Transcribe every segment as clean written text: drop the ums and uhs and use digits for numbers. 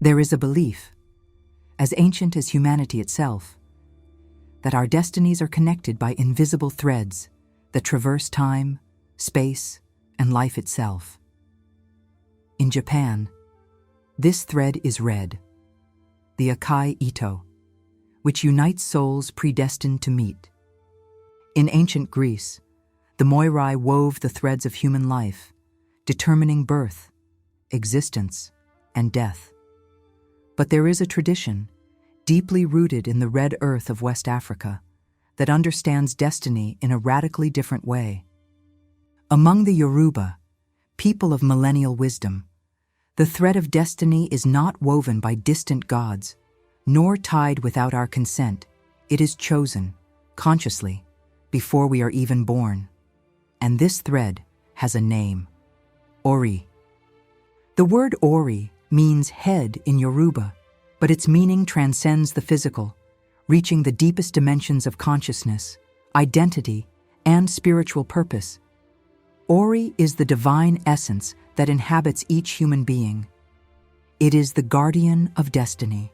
There is a belief, as ancient as humanity itself, that our destinies are connected by invisible threads that traverse time, space, and life itself. In Japan, this thread is red, the Akai Ito, which unites souls predestined to meet. In ancient Greece, the Moirai wove the threads of human life, determining birth, existence, and death. But there is a tradition, deeply rooted in the red earth of West Africa, that understands destiny in a radically different way. Among the Yoruba, people of millennial wisdom, the thread of destiny is not woven by distant gods, nor tied without our consent. It is chosen, consciously, before we are even born. And this thread has a name: Ori. The word Ori means head in Yoruba, but its meaning transcends the physical, reaching the deepest dimensions of consciousness, identity, and spiritual purpose. Ori is the divine essence that inhabits each human being. It is the guardian of destiny,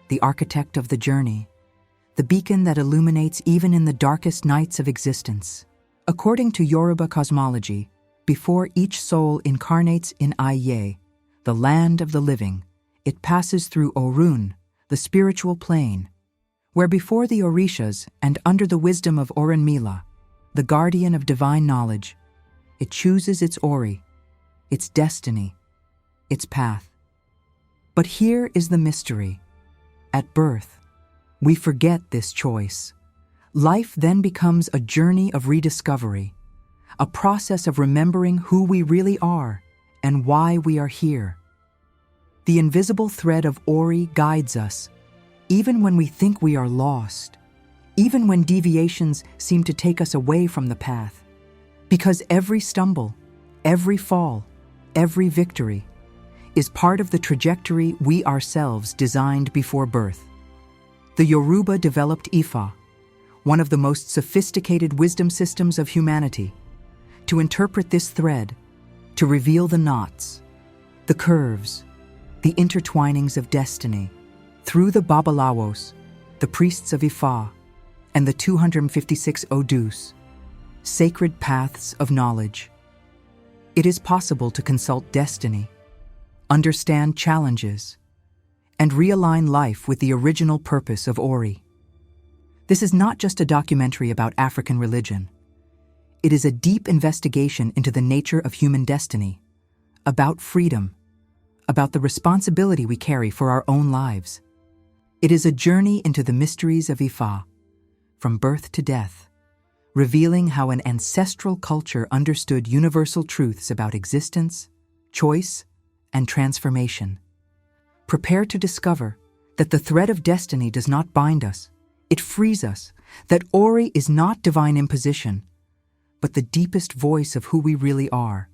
the architect of the journey, the beacon that illuminates even in the darkest nights of existence. According to Yoruba cosmology, before each soul incarnates in Aye, the land of the living, it passes through Orun, the spiritual plane, where before the orishas and under the wisdom of Orunmila, the guardian of divine knowledge, it chooses its Ori, its destiny, its path. But here is the mystery. At birth, we forget this choice. Life then becomes a journey of rediscovery, a process of remembering who we really are and why we are here. The invisible thread of Ori guides us, even when we think we are lost, even when deviations seem to take us away from the path. Because every stumble, every fall, every victory is part of the trajectory we ourselves designed before birth. The Yoruba developed Ifa, one of the most sophisticated wisdom systems of humanity, to interpret this thread, to reveal the knots, the curves, the intertwinings of destiny, through the Babalawos, the priests of Ifa, and the 256 Odus, sacred paths of knowledge. It is possible to consult destiny, understand challenges, and realign life with the original purpose of Ori. This is not just a documentary about African religion. It is a deep investigation into the nature of human destiny, about freedom, about the responsibility we carry for our own lives. It is a journey into the mysteries of Ifa, from birth to death, revealing how an ancestral culture understood universal truths about existence, choice, and transformation. Prepare to discover that the thread of destiny does not bind us, it frees us, that Ori is not divine imposition, but the deepest voice of who we really are,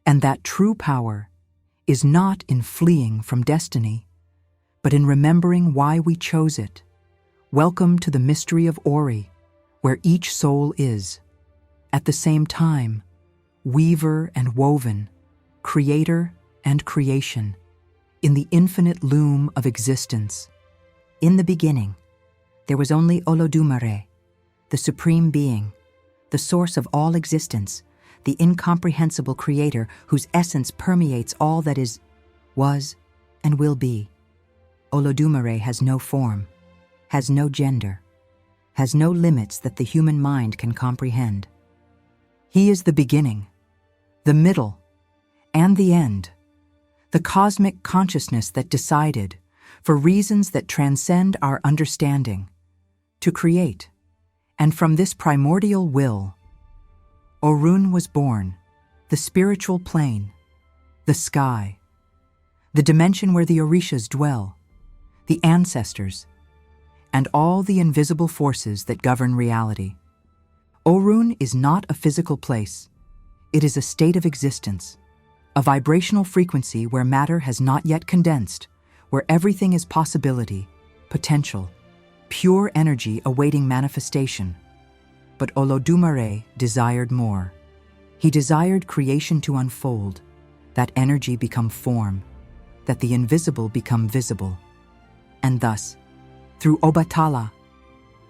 and that true power is not in fleeing from destiny, but in remembering why we chose it. Welcome to the mystery of Ori, where each soul is, at the same time, weaver and woven, creator and creation, in the infinite loom of existence. In the beginning, there was only Olodumare, the supreme being, the source of all existence, the incomprehensible creator whose essence permeates all that is, was, and will be. Olodumare has no form, has no gender, has no limits that the human mind can comprehend. He is the beginning, the middle, and the end, the cosmic consciousness that decided, for reasons that transcend our understanding, to create. And from this primordial will, Orun was born, the spiritual plane, the sky, the dimension where the orishas dwell, the ancestors, and all the invisible forces that govern reality. Orun is not a physical place. It is a state of existence, a vibrational frequency where matter has not yet condensed, where everything is possibility, potential, pure energy awaiting manifestation. But Olodumare desired more. He desired creation to unfold, that energy become form, that the invisible become visible. And thus, through Obatala,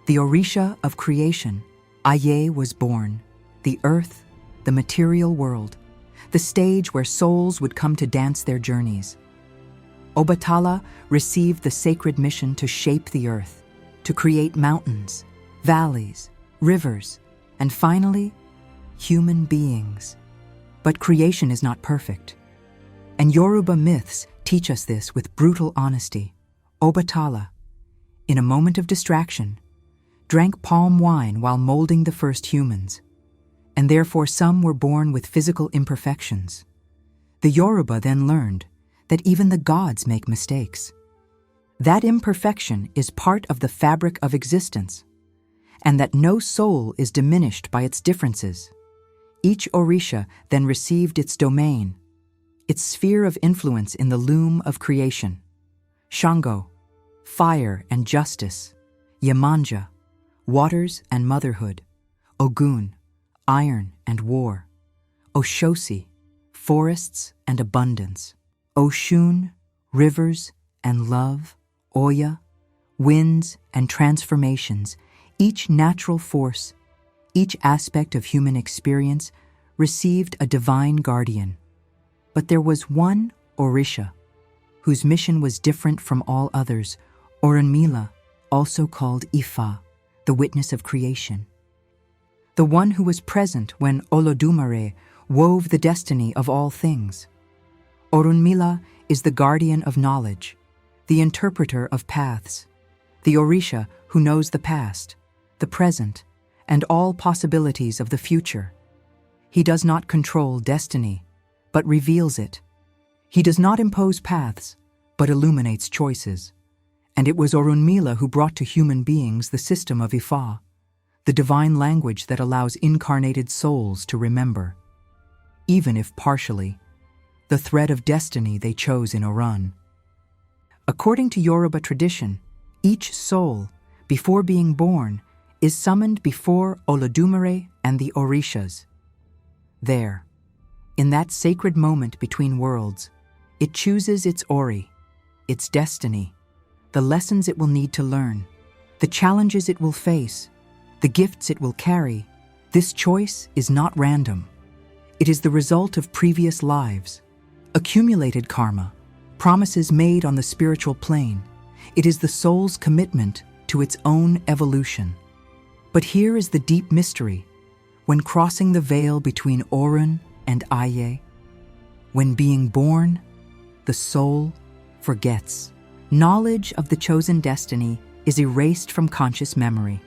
the orisha of creation, Aye was born, the earth, the material world, the stage where souls would come to dance their journeys. Obatala received the sacred mission to shape the earth, to create mountains, valleys, rivers, and finally, human beings. But creation is not perfect. And Yoruba myths teach us this with brutal honesty. Obatala, in a moment of distraction, drank palm wine while molding the first humans, and therefore some were born with physical imperfections. The Yoruba then learned that even the gods make mistakes. That imperfection is part of the fabric of existence, and that no soul is diminished by its differences. Each orisha then received its domain, its sphere of influence in the loom of creation. Shango, fire and justice. Yemanja, waters and motherhood. Ogun, iron and war. Oshosi, forests and abundance. Oshun, rivers and love. Oya, winds and transformations. Each natural force, each aspect of human experience received a divine guardian. But there was one orisha whose mission was different from all others, Orunmila, also called Ifa, the witness of creation. The one who was present when Olodumare wove the destiny of all things. Orunmila is the guardian of knowledge, the interpreter of paths, the orisha who knows the past, the present, and all possibilities of the future. He does not control destiny, but reveals it. He does not impose paths, but illuminates choices. And it was Orunmila who brought to human beings the system of Ifa, the divine language that allows incarnated souls to remember, even if partially, the thread of destiny they chose in Orun. According to Yoruba tradition, each soul, before being born, is summoned before Olodumare and the orishas. There, in that sacred moment between worlds, it chooses its ori, its destiny, the lessons it will need to learn, the challenges it will face, the gifts it will carry. This choice is not random. It is the result of previous lives, accumulated karma, promises made on the spiritual plane. It is the soul's commitment to its own evolution. But here is the deep mystery. When crossing the veil between Orun and Aye, when being born, the soul forgets. Knowledge of the chosen destiny is erased from conscious memory.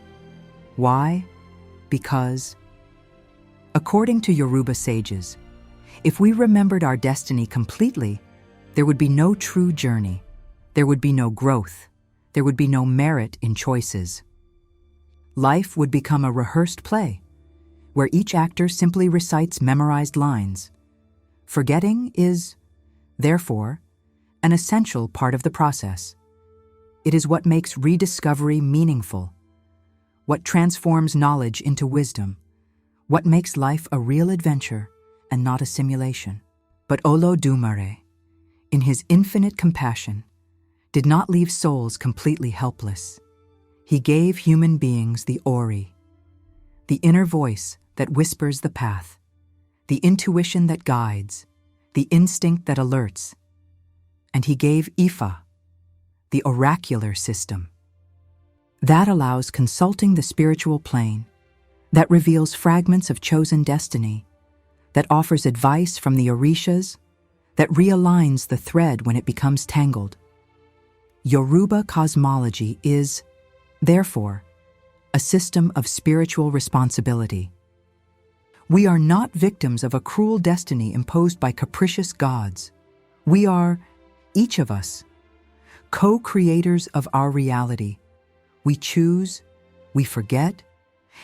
Why? Because, according to Yoruba sages, if we remembered our destiny completely, there would be no true journey, there would be no growth, there would be no merit in choices. Life would become a rehearsed play, where each actor simply recites memorized lines. Forgetting is, therefore, an essential part of the process. It is what makes rediscovery meaningful, what transforms knowledge into wisdom, what makes life a real adventure and not a simulation. But Olodumare, in his infinite compassion, did not leave souls completely helpless. He gave human beings the ori, the inner voice that whispers the path, the intuition that guides, the instinct that alerts. And he gave Ifa, the oracular system. That allows consulting the spiritual plane, that reveals fragments of chosen destiny, that offers advice from the orishas, that realigns the thread when it becomes tangled. Yoruba cosmology is, therefore, a system of spiritual responsibility. We are not victims of a cruel destiny imposed by capricious gods. We are, each of us, co-creators of our reality. We choose, we forget,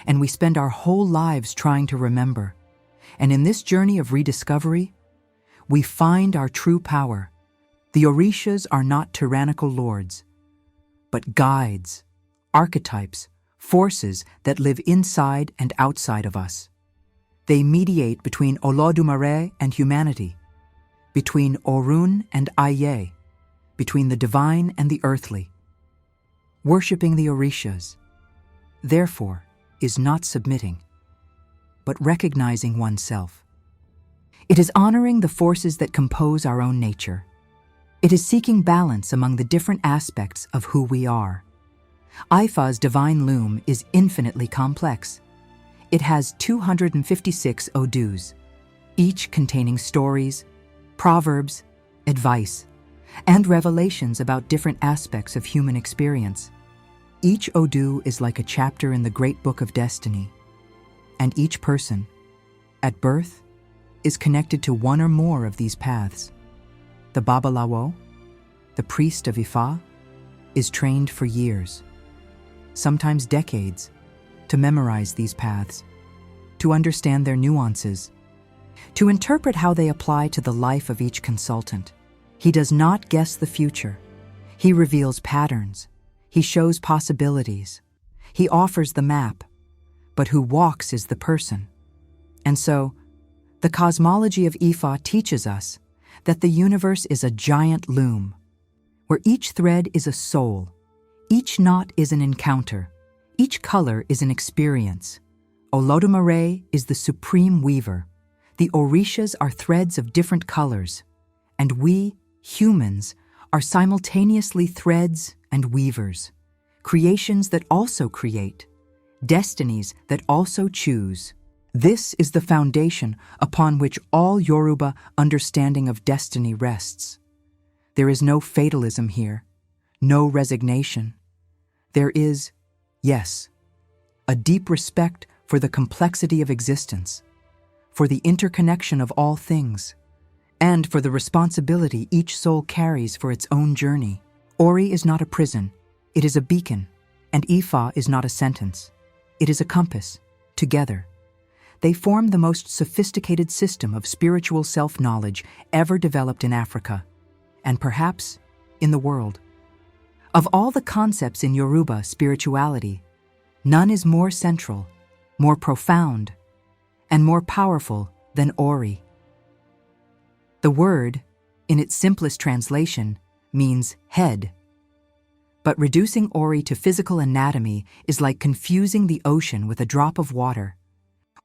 and we spend our whole lives trying to remember. And in this journey of rediscovery, we find our true power. The orishas are not tyrannical lords, but guides, archetypes, forces that live inside and outside of us. They mediate between Olodumare and humanity, between Orun and Aye, between the divine and the earthly. Worshipping the orishas, therefore, is not submitting, but recognizing oneself. It is honoring the forces that compose our own nature. It is seeking balance among the different aspects of who we are. Ifa's divine loom is infinitely complex. It has 256 odus, each containing stories, proverbs, advice, and revelations about different aspects of human experience. Each odu is like a chapter in the great book of destiny, and each person, at birth, is connected to one or more of these paths. The Babalawo, the priest of Ifa, is trained for years, sometimes decades, to memorize these paths, to understand their nuances, to interpret how they apply to the life of each consultant. He does not guess the future. He reveals patterns. He shows possibilities. He offers the map, but who walks is the person. And so, the cosmology of Ifa teaches us that the universe is a giant loom, where each thread is a soul, each knot is an encounter, each color is an experience. Olodumare is the supreme weaver. The orishas are threads of different colors, and we, humans, are simultaneously threads and weavers, creations that also create, destinies that also choose. This is the foundation upon which all Yoruba understanding of destiny rests. There is no fatalism here, no resignation. There is, yes, a deep respect for the complexity of existence, for the interconnection of all things, and for the responsibility each soul carries for its own journey. Ori is not a prison, it is a beacon, and Ifa is not a sentence, it is a compass. Together, they form the most sophisticated system of spiritual self-knowledge ever developed in Africa, and perhaps in the world. Of all the concepts in Yoruba spirituality, none is more central, more profound, and more powerful than Ori. The word, in its simplest translation, means head. But reducing Ori to physical anatomy is like confusing the ocean with a drop of water.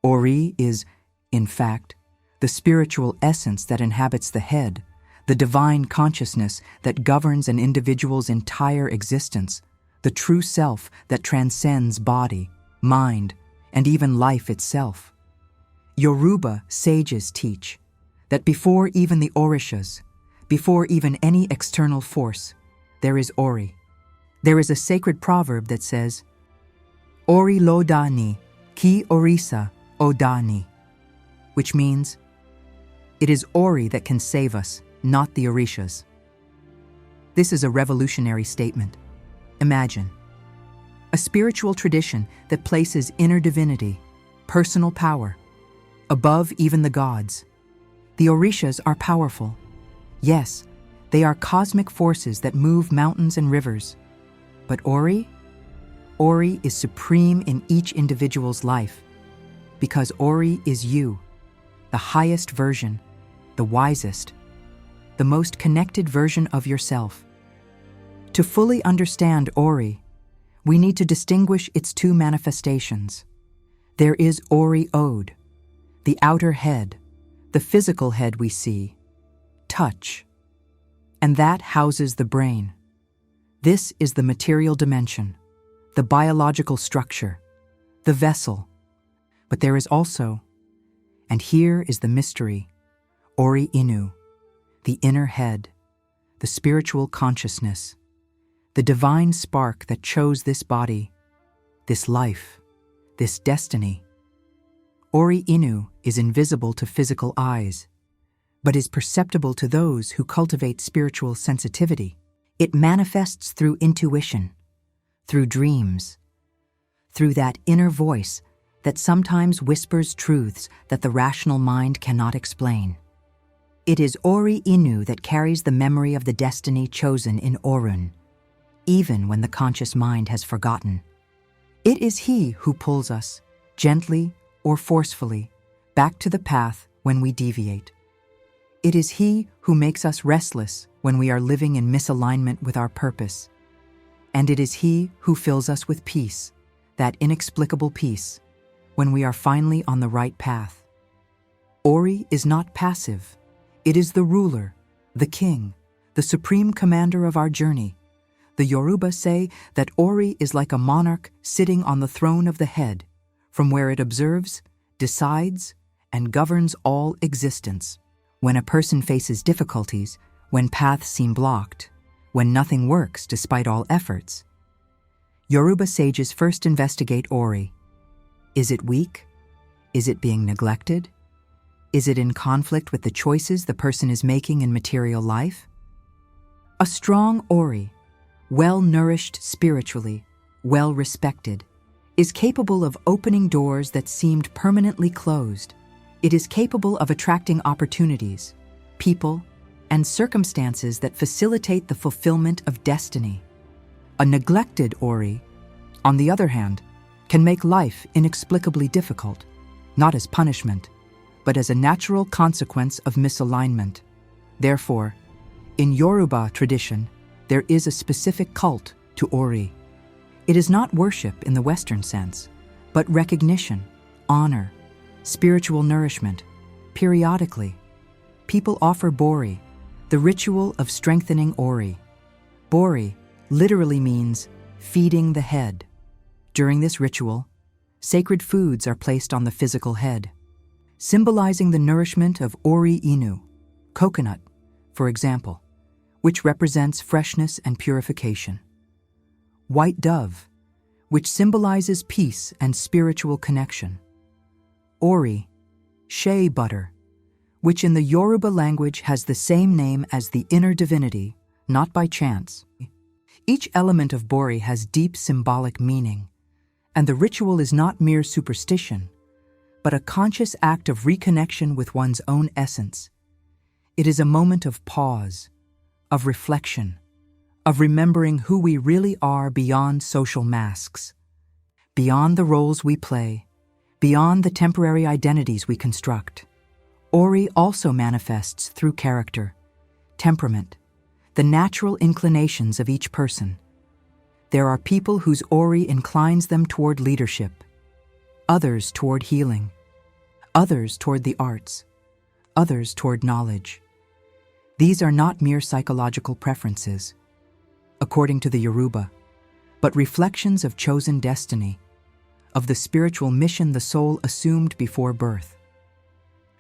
Ori is, in fact, the spiritual essence that inhabits the head, the divine consciousness that governs an individual's entire existence, the true self that transcends body, mind, and even life itself. Yoruba sages teach that before even the orishas, before even any external force, there is Ori. There is a sacred proverb that says, Ori lo dani, ki orisa o dani, which means, it is Ori that can save us, not the orishas. This is a revolutionary statement. Imagine a spiritual tradition that places inner divinity, personal power, above even the gods. The orishas are powerful. Yes, they are cosmic forces that move mountains and rivers. But Ori is supreme in each individual's life, because Ori is you, the highest version, the wisest, the most connected version of yourself. To fully understand Ori, we need to distinguish its two manifestations. There is Ori Ode, the outer head, the physical head we see, touch, and that houses the brain. This is the material dimension, the biological structure, the vessel. But there is also, and here is the mystery, Ori Inu, the inner head, the spiritual consciousness, the divine spark that chose this body, this life, this destiny. Ori Inu is invisible to physical eyes, but is perceptible to those who cultivate spiritual sensitivity. It manifests through intuition, through dreams, through that inner voice that sometimes whispers truths that the rational mind cannot explain. It is Ori Inu that carries the memory of the destiny chosen in Orun, even when the conscious mind has forgotten. It is he who pulls us, gently or forcefully, back to the path when we deviate. It is he who makes us restless when we are living in misalignment with our purpose. And it is he who fills us with peace, that inexplicable peace, when we are finally on the right path. Ori is not passive. It is the ruler, the king, the supreme commander of our journey. The Yoruba say that Ori is like a monarch sitting on the throne of the head, from where it observes, decides, and governs all existence. When a person faces difficulties, when paths seem blocked, when nothing works despite all efforts, Yoruba sages first investigate Ori. Is it weak? Is it being neglected? Is it in conflict with the choices the person is making in material life? A strong Ori, well-nourished spiritually, well-respected, is capable of opening doors that seemed permanently closed. It is capable of attracting opportunities, people, and circumstances that facilitate the fulfillment of destiny. A neglected Ori, on the other hand, can make life inexplicably difficult, not as punishment, but as a natural consequence of misalignment. Therefore, in Yoruba tradition, there is a specific cult to Ori. It is not worship in the Western sense, but recognition, honor, spiritual nourishment. Periodically, people offer Bori, the ritual of strengthening Ori. Bori literally means feeding the head. During this ritual, sacred foods are placed on the physical head, symbolizing the nourishment of Ori Inu, coconut, for example, which represents freshness and purification. White dove, which symbolizes peace and spiritual connection. Ori, shea butter, which in the Yoruba language has the same name as the inner divinity, not by chance. Each element of Bori has deep symbolic meaning, and the ritual is not mere superstition, but a conscious act of reconnection with one's own essence. It is a moment of pause, of reflection, of remembering who we really are beyond social masks, beyond the roles we play, beyond the temporary identities we construct. Ori also manifests through character, temperament, the natural inclinations of each person. There are people whose Ori inclines them toward leadership, others toward healing, others toward the arts, others toward knowledge. These are not mere psychological preferences, according to the Yoruba, but reflections of chosen destiny, of the spiritual mission the soul assumed before birth.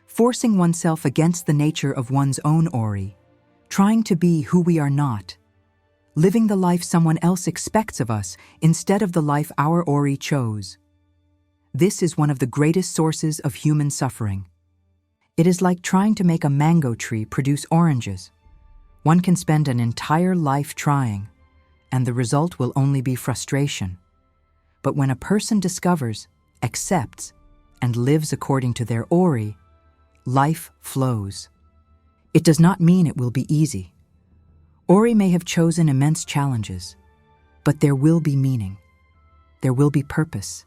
Forcing oneself against the nature of one's own Ori, trying to be who we are not, living the life someone else expects of us instead of the life our Ori chose. This is one of the greatest sources of human suffering. It is like trying to make a mango tree produce oranges. One can spend an entire life trying, and the result will only be frustration. But when a person discovers, accepts, and lives according to their Ori, life flows. It does not mean it will be easy. Ori may have chosen immense challenges, but there will be meaning. There will be purpose.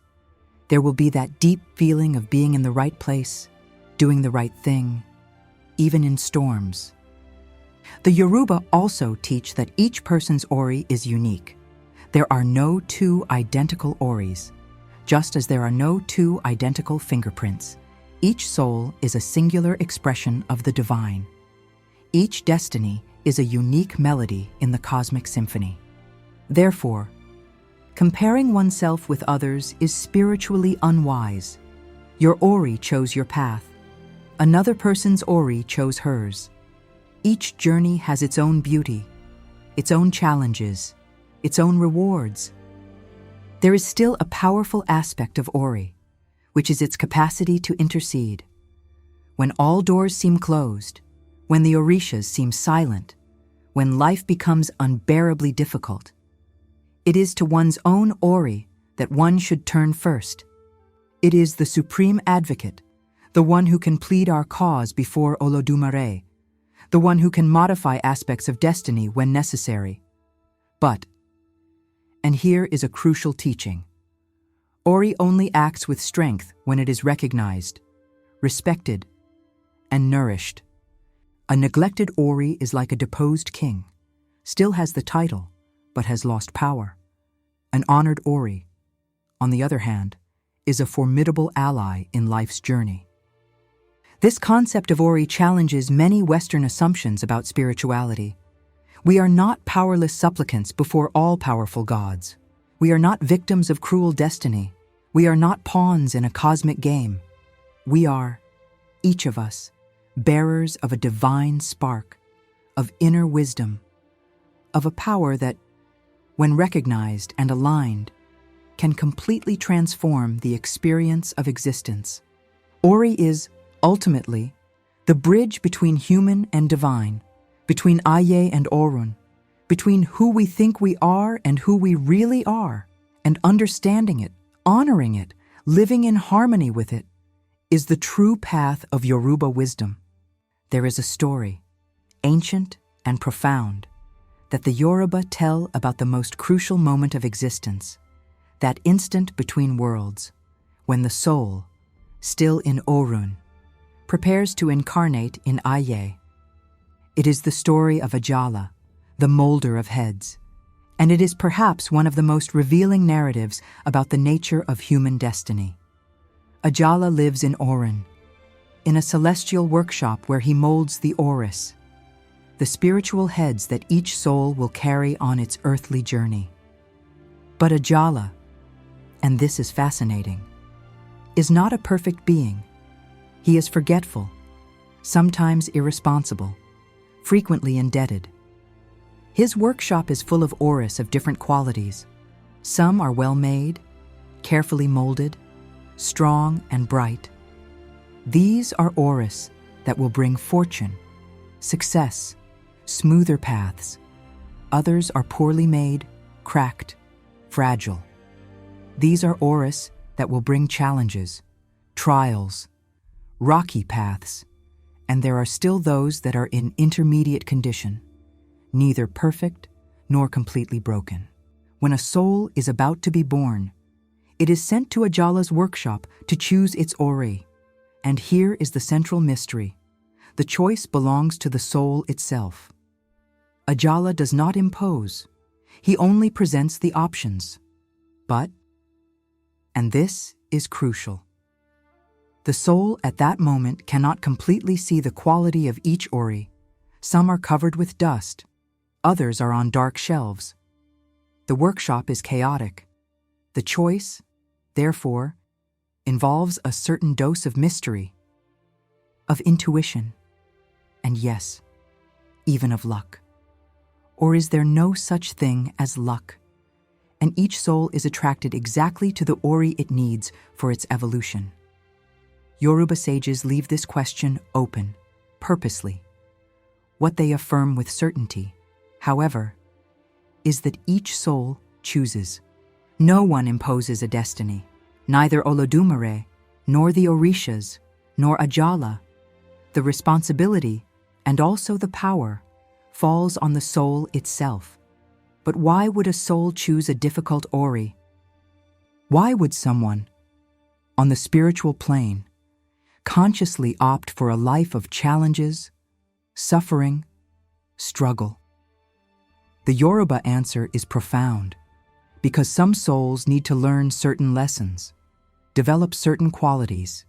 There will be that deep feeling of being in the right place, doing the right thing, even in storms. The Yoruba also teach that each person's Ori is unique. There are no two identical Oris, just as there are no two identical fingerprints. Each soul is a singular expression of the divine. Each destiny is a unique melody in the cosmic symphony. Therefore, comparing oneself with others is spiritually unwise. Your Ori chose your path. Another person's Ori chose hers. Each journey has its own beauty, its own challenges, its own rewards. There is still a powerful aspect of Ori, which is its capacity to intercede. When all doors seem closed, when the orishas seem silent, when life becomes unbearably difficult, it is to one's own Ori that one should turn first. It is the supreme advocate, the one who can plead our cause before Olodumare, the one who can modify aspects of destiny when necessary. But, and here is a crucial teaching, Ori only acts with strength when it is recognized, respected, and nourished. A neglected Ori is like a deposed king, still has the title, but has lost power. An honored Ori, on the other hand, is a formidable ally in life's journey. This concept of Ori challenges many Western assumptions about spirituality. We are not powerless supplicants before all-powerful gods. We are not victims of cruel destiny. We are not pawns in a cosmic game. We are, each of us, bearers of a divine spark, of inner wisdom, of a power that, when recognized and aligned, can completely transform the experience of existence. Ori is, ultimately, the bridge between human and divine, between Aye and Orun, between who we think we are and who we really are, and understanding it, honoring it, living in harmony with it, is the true path of Yoruba wisdom. There is a story, ancient and profound, that the Yoruba tell about the most crucial moment of existence, that instant between worlds, when the soul, still in Orun, prepares to incarnate in Aye. It is the story of Ajala, the molder of heads, and it is perhaps one of the most revealing narratives about the nature of human destiny. Ajala lives in Orun, in a celestial workshop where he molds the oris, the spiritual heads that each soul will carry on its earthly journey. But Ajala, and this is fascinating, is not a perfect being. He is forgetful, sometimes irresponsible, frequently indebted. His workshop is full of oris of different qualities. Some are well-made, carefully molded, strong and bright. These are oris that will bring fortune, success, smoother paths. Others are poorly made, cracked, fragile. These are oris that will bring challenges, trials, rocky paths, and there are still those that are in intermediate condition, neither perfect nor completely broken. When a soul is about to be born, it is sent to Ajala's workshop to choose its Ori. And here is the central mystery. The choice belongs to the soul itself. Ajala does not impose. He only presents the options. But, and this is crucial, the soul at that moment cannot completely see the quality of each Ori. Some are covered with dust. Others are on dark shelves. The workshop is chaotic. The choice, therefore, involves a certain dose of mystery, of intuition, and yes, even of luck. Or is there no such thing as luck, and each soul is attracted exactly to the Ori it needs for its evolution? Yoruba sages leave this question open, purposely. What they affirm with certainty, however, is that each soul chooses. No one imposes a destiny, neither Olodumare, nor the orishas, nor Ajala. The responsibility, and also the power, falls on the soul itself. But why would a soul choose a difficult Ori? Why would someone, on the spiritual plane, consciously opt for a life of challenges, suffering, struggle? The Yoruba answer is profound, because some souls need to learn certain lessons, develop certain qualities,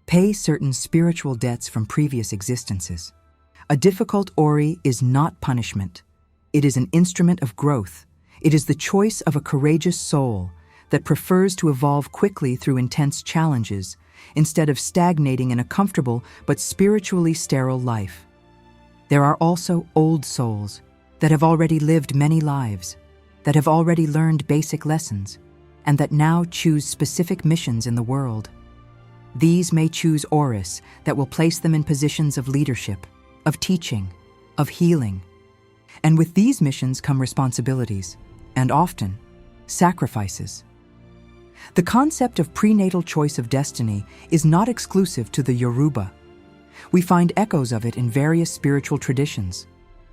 pay certain spiritual debts from previous existences. A difficult Ori is not punishment. It is an instrument of growth. It is the choice of a courageous soul that prefers to evolve quickly through intense challenges instead of stagnating in a comfortable but spiritually sterile life. There are also old souls that have already lived many lives, that have already learned basic lessons, and that now choose specific missions in the world. These may choose Oris that will place them in positions of leadership, of teaching, of healing. And with these missions come responsibilities, and often, sacrifices. The concept of prenatal choice of destiny is not exclusive to the Yoruba. We find echoes of it in various spiritual traditions,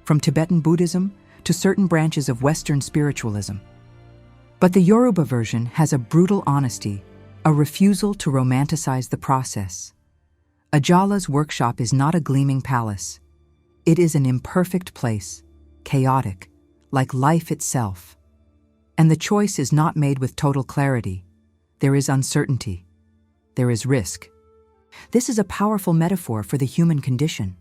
from Tibetan Buddhism to certain branches of Western spiritualism. But the Yoruba version has a brutal honesty, a refusal to romanticize the process. Ajala's workshop is not a gleaming palace. It is an imperfect place, chaotic, like life itself. And the choice is not made with total clarity. There is uncertainty. There is risk. This is a powerful metaphor for the human condition.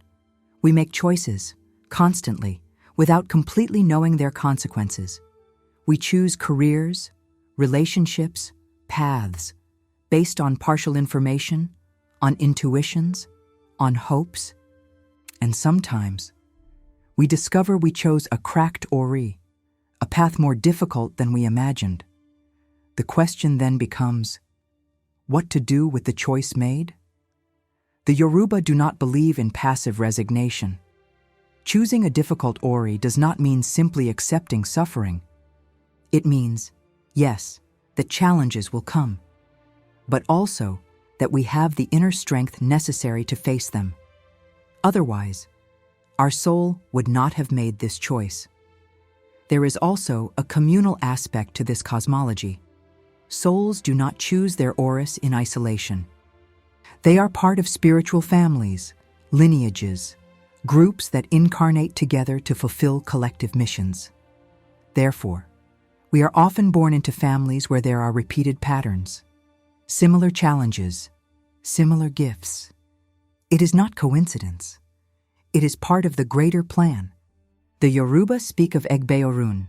We make choices, constantly, without completely knowing their consequences. We choose careers, relationships, paths, based on partial information, on intuitions, on hopes. And sometimes, we discover we chose a cracked ori, a path more difficult than we imagined. The question then becomes, what to do with the choice made? The Yoruba do not believe in passive resignation. Choosing a difficult ori does not mean simply accepting suffering. It means, yes, that challenges will come, but also that we have the inner strength necessary to face them. Otherwise, our soul would not have made this choice. There is also a communal aspect to this cosmology. Souls do not choose their oris in isolation. They are part of spiritual families, lineages, groups that incarnate together to fulfill collective missions. Therefore, we are often born into families where there are repeated patterns, similar challenges, similar gifts. It is not coincidence. It is part of the greater plan. The Yoruba speak of Egbe Orun,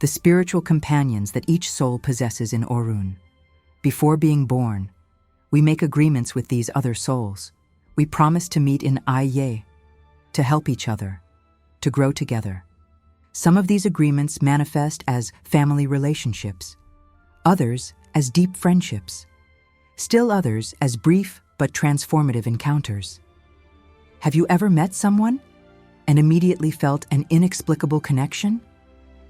the spiritual companions that each soul possesses in Orun. Before being born, we make agreements with these other souls. We promise to meet in Aye, to help each other, to grow together. Some of these agreements manifest as family relationships, others as deep friendships, still others as brief but transformative encounters. Have you ever met someone and immediately felt an inexplicable connection,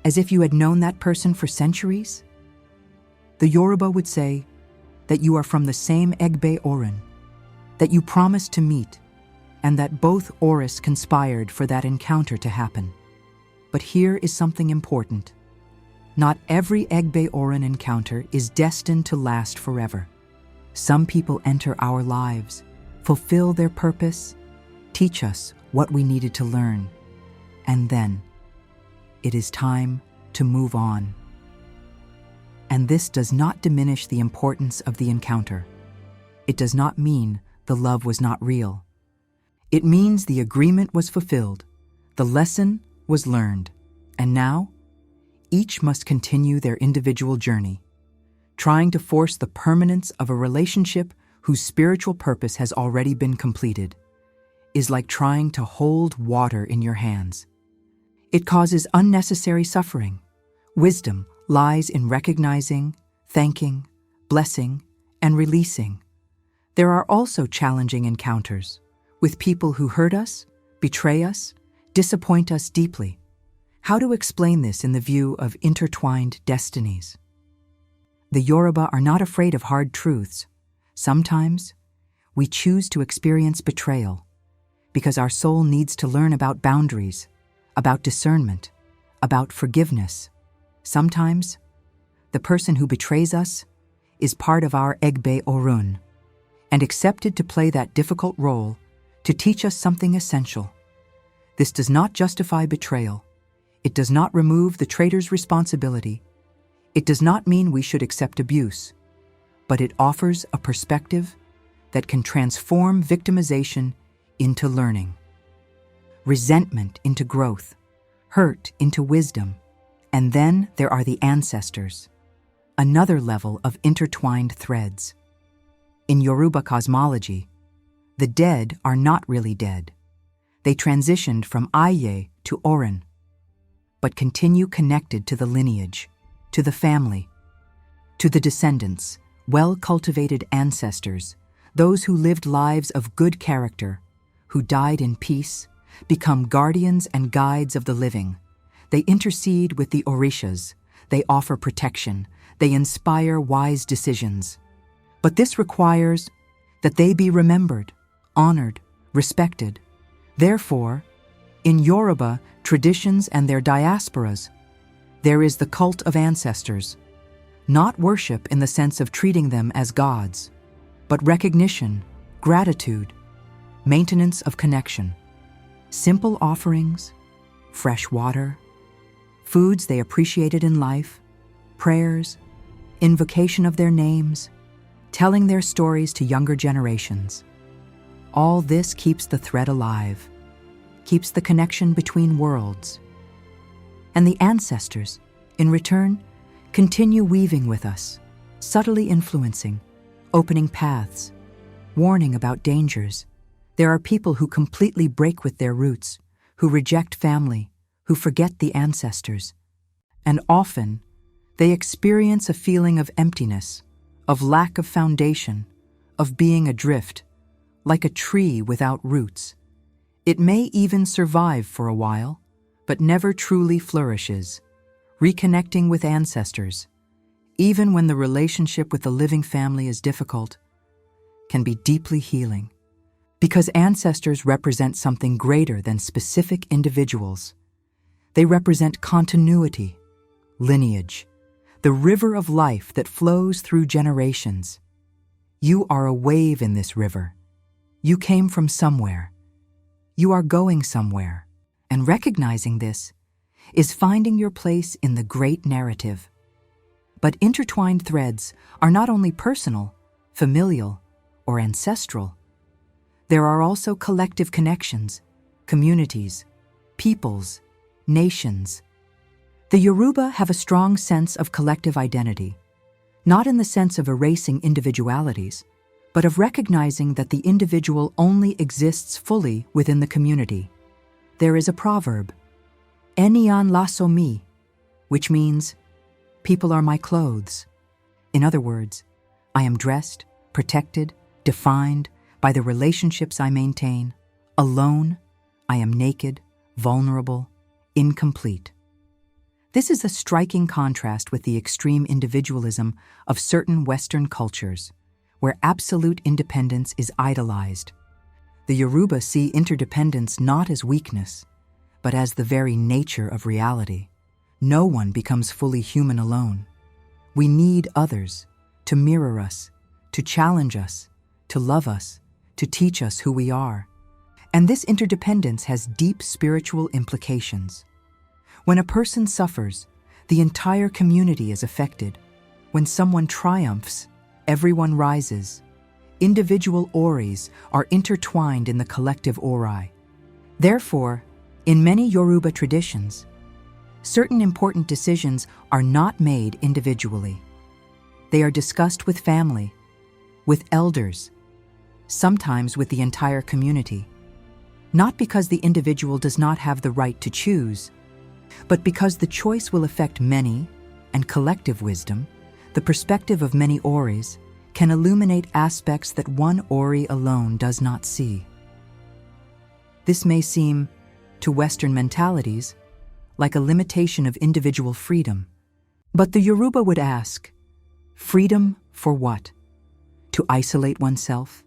as if you had known that person for centuries? The Yoruba would say that you are from the same Egbe Orun, that you promised to meet, and that both oris conspired for that encounter to happen. But here is something important. Not every Egbe Orun encounter is destined to last forever. Some people enter our lives, fulfill their purpose, teach us what we needed to learn, and then it is time to move on. And this does not diminish the importance of the encounter. It does not mean the love was not real. It means the agreement was fulfilled, the lesson was learned, and now each must continue their individual journey. Trying to force the permanence of a relationship whose spiritual purpose has already been completed is like trying to hold water in your hands. It causes unnecessary suffering. Wisdom lies in recognizing, thanking, blessing, and releasing. There are also challenging encounters with people who hurt us, betray us, disappoint us deeply. How to explain this in the view of intertwined destinies? The Yoruba are not afraid of hard truths. Sometimes, we choose to experience betrayal because our soul needs to learn about boundaries, about discernment, about forgiveness. Sometimes, the person who betrays us is part of our Egbe Orun and accepted to play that difficult role to teach us something essential. This does not justify betrayal. It does not remove the traitor's responsibility. It does not mean we should accept abuse, but it offers a perspective that can transform victimization into learning, resentment into growth, hurt into wisdom. And then there are the ancestors, another level of intertwined threads. In Yoruba cosmology, the dead are not really dead. They transitioned from Aye to Orun, but continue connected to the lineage, to the family, to the descendants, well-cultivated ancestors, those who lived lives of good character, who died in peace, become guardians and guides of the living. They intercede with the orishas, they offer protection, they inspire wise decisions. But this requires that they be remembered, honored, respected. Therefore, in Yoruba traditions and their diasporas, there is the cult of ancestors, not worship in the sense of treating them as gods, but recognition, gratitude, maintenance of connection. Simple offerings, fresh water, foods they appreciated in life, prayers, invocation of their names, telling their stories to younger generations. All this keeps the thread alive, keeps the connection between worlds. And the ancestors, in return, continue weaving with us, subtly influencing, opening paths, warning about dangers. There are people who completely break with their roots, who reject family, who forget the ancestors. And often, they experience a feeling of emptiness, of lack of foundation, of being adrift, like a tree without roots. It may even survive for a while, but never truly flourishes, reconnecting with ancestors, even when the relationship with the living family is difficult, can be deeply healing. Because ancestors represent something greater than specific individuals. They represent continuity, lineage, the river of life that flows through generations. You are a wave in this river. You came from somewhere. You are going somewhere. And recognizing this is finding your place in the great narrative. But intertwined threads are not only personal, familial, or ancestral. There are also collective connections, communities, peoples, nations. The Yoruba have a strong sense of collective identity, not in the sense of erasing individualities, but of recognizing that the individual only exists fully within the community. There is a proverb, "Eniyan lasso mi," which means, "People are my clothes." In other words, I am dressed, protected, defined by the relationships I maintain. Alone, I am naked, vulnerable, incomplete. This is a striking contrast with the extreme individualism of certain Western cultures, where absolute independence is idolized. The Yoruba see interdependence not as weakness, but as the very nature of reality. No one becomes fully human alone. We need others to mirror us, to challenge us, to love us, to teach us who we are. And this interdependence has deep spiritual implications. When a person suffers, the entire community is affected. When someone triumphs, everyone rises. Individual oris are intertwined in the collective ori. Therefore, in many Yoruba traditions, certain important decisions are not made individually. They are discussed with family, with elders, sometimes with the entire community. Not because the individual does not have the right to choose, but because the choice will affect many, and collective wisdom, the perspective of many oris, can illuminate aspects that one ori alone does not see. This may seem, to Western mentalities, like a limitation of individual freedom. But the Yoruba would ask, freedom for what? To isolate oneself?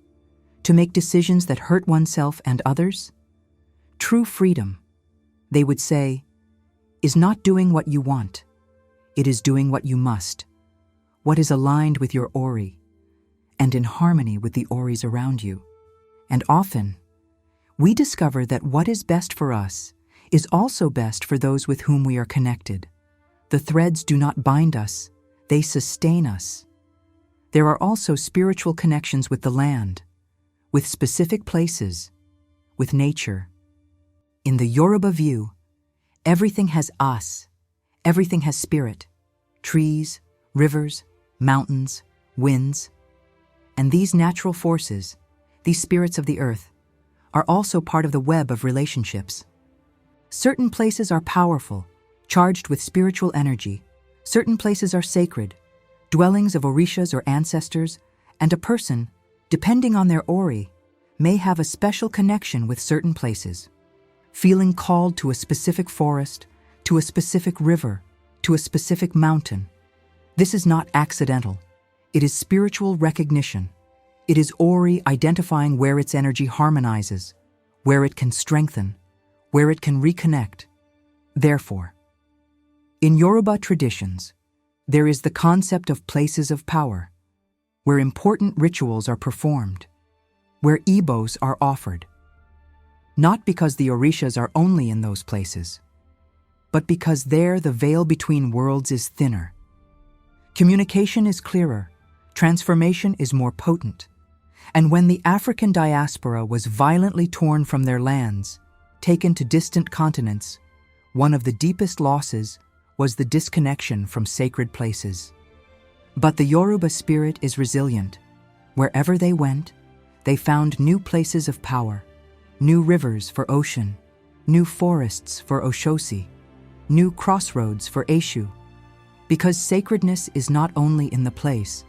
To make decisions that hurt oneself and others? True freedom, they would say, is not doing what you want. It is doing what you must, what is aligned with your ori, and in harmony with the oris around you. And often, we discover that what is best for us is also best for those with whom we are connected. The threads do not bind us, they sustain us. There are also spiritual connections with the land, with specific places, with nature. In the Yoruba view, everything has us, everything has spirit, trees, rivers, mountains, winds. And these natural forces, these spirits of the earth, are also part of the web of relationships. Certain places are powerful, charged with spiritual energy. Certain places are sacred, dwellings of orishas or ancestors, and a person, depending on their ori, may have a special connection with certain places, feeling called to a specific forest, to a specific river, to a specific mountain. This is not accidental. It is spiritual recognition. It is ori identifying where its energy harmonizes, where it can strengthen, where it can reconnect. Therefore, in Yoruba traditions, there is the concept of places of power, where important rituals are performed, where ibos are offered. not because the orishas are only in those places, but because there the veil between worlds is thinner. Communication is clearer, transformation is more potent, and when the African diaspora was violently torn from their lands, taken to distant continents, one of the deepest losses was the disconnection from sacred places. But the Yoruba spirit is resilient. Wherever they went, they found new places of power, new rivers for ocean, new forests for Oshosi, new crossroads for Eshu. Because sacredness is not only in the place,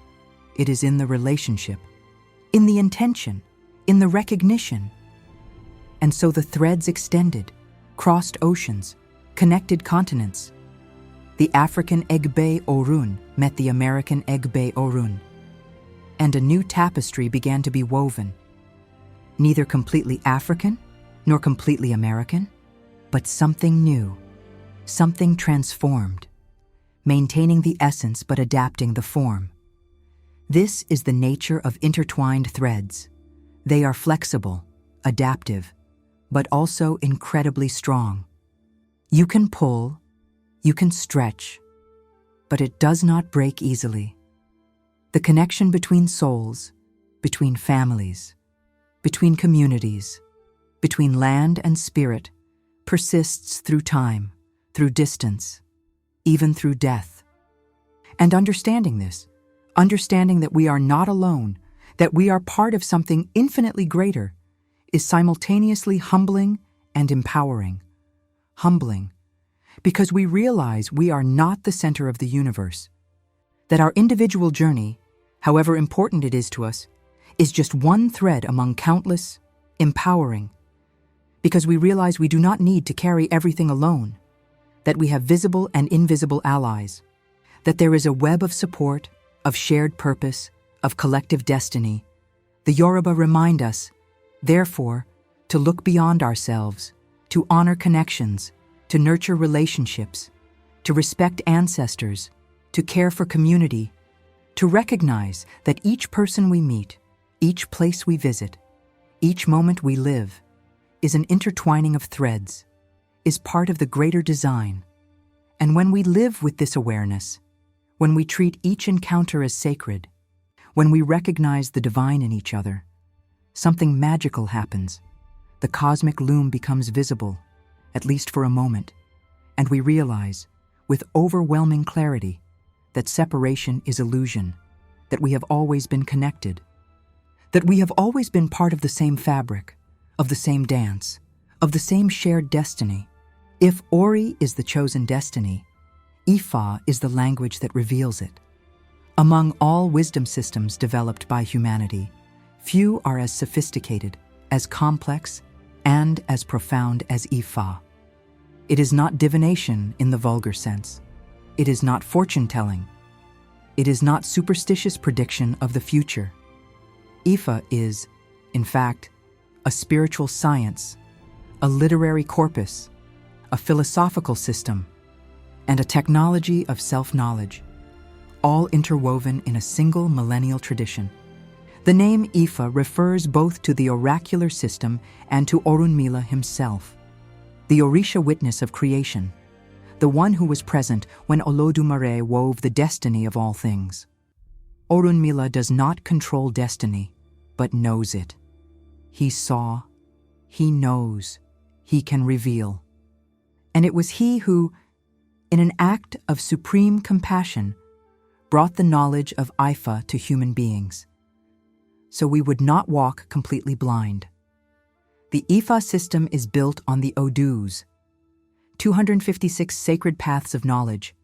it is in the relationship, in the intention, in the recognition. And so the threads extended, crossed oceans, connected continents. The African Egbe Orun met the American Egbe Orun, and a new tapestry began to be woven. Neither completely African nor completely American, but something new, something transformed, maintaining the essence but adapting the form. This is the nature of intertwined threads. They are flexible, adaptive, but also incredibly strong. You can pull, you can stretch, but it does not break easily. The connection between souls, between families, between communities, between land and spirit, persists through time, through distance, even through death. And understanding this, understanding that we are not alone, that we are part of something infinitely greater, is simultaneously humbling and empowering. Humbling, because we realize we are not the center of the universe, that our individual journey, however important it is to us, is just one thread among countless. Empowering, because we realize we do not need to carry everything alone, that we have visible and invisible allies, that there is a web of support, of shared purpose, of collective destiny. The Yoruba remind us, therefore, to look beyond ourselves, to honor connections, to nurture relationships, to respect ancestors, to care for community, to recognize that each person we meet, each place we visit, each moment we live, is an intertwining of threads, is part of the greater design. And when we live with this awareness, when we treat each encounter as sacred, when we recognize the divine in each other, something magical happens. The cosmic loom becomes visible, at least for a moment, and we realize, with overwhelming clarity, that separation is illusion, that we have always been connected, that we have always been part of the same fabric, of the same dance, of the same shared destiny. If Ori is the chosen destiny, Ifa is the language that reveals it. Among all wisdom systems developed by humanity, few are as sophisticated, as complex, and as profound as Ifa. It is not divination in the vulgar sense. It is not fortune-telling. It is not superstitious prediction of the future. Ifa is, in fact, a spiritual science, a literary corpus, a philosophical system, and a technology of self-knowledge, all interwoven in a single millennial tradition. The name Ifa refers both to the oracular system and to Orunmila himself, the Orisha witness of creation, the one who was present when Olodumare wove the destiny of all things. Orunmila does not control destiny, but knows it. He saw, he knows, he can reveal. And it was he who, in an act of supreme compassion, brought the knowledge of Ifa to human beings, so we would not walk completely blind. The Ifa system is built on the Odus, 256 sacred paths of knowledge.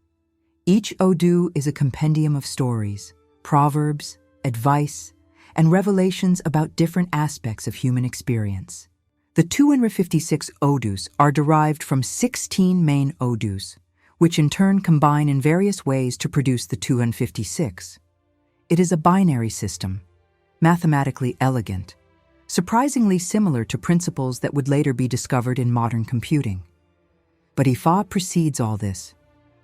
Each Odu is a compendium of stories, proverbs, advice, and revelations about different aspects of human experience. The 256 Odus are derived from 16 main Odus, which in turn combine in various ways to produce the 256. It is a binary system, mathematically elegant, surprisingly similar to principles that would later be discovered in modern computing. But Ifa precedes all this,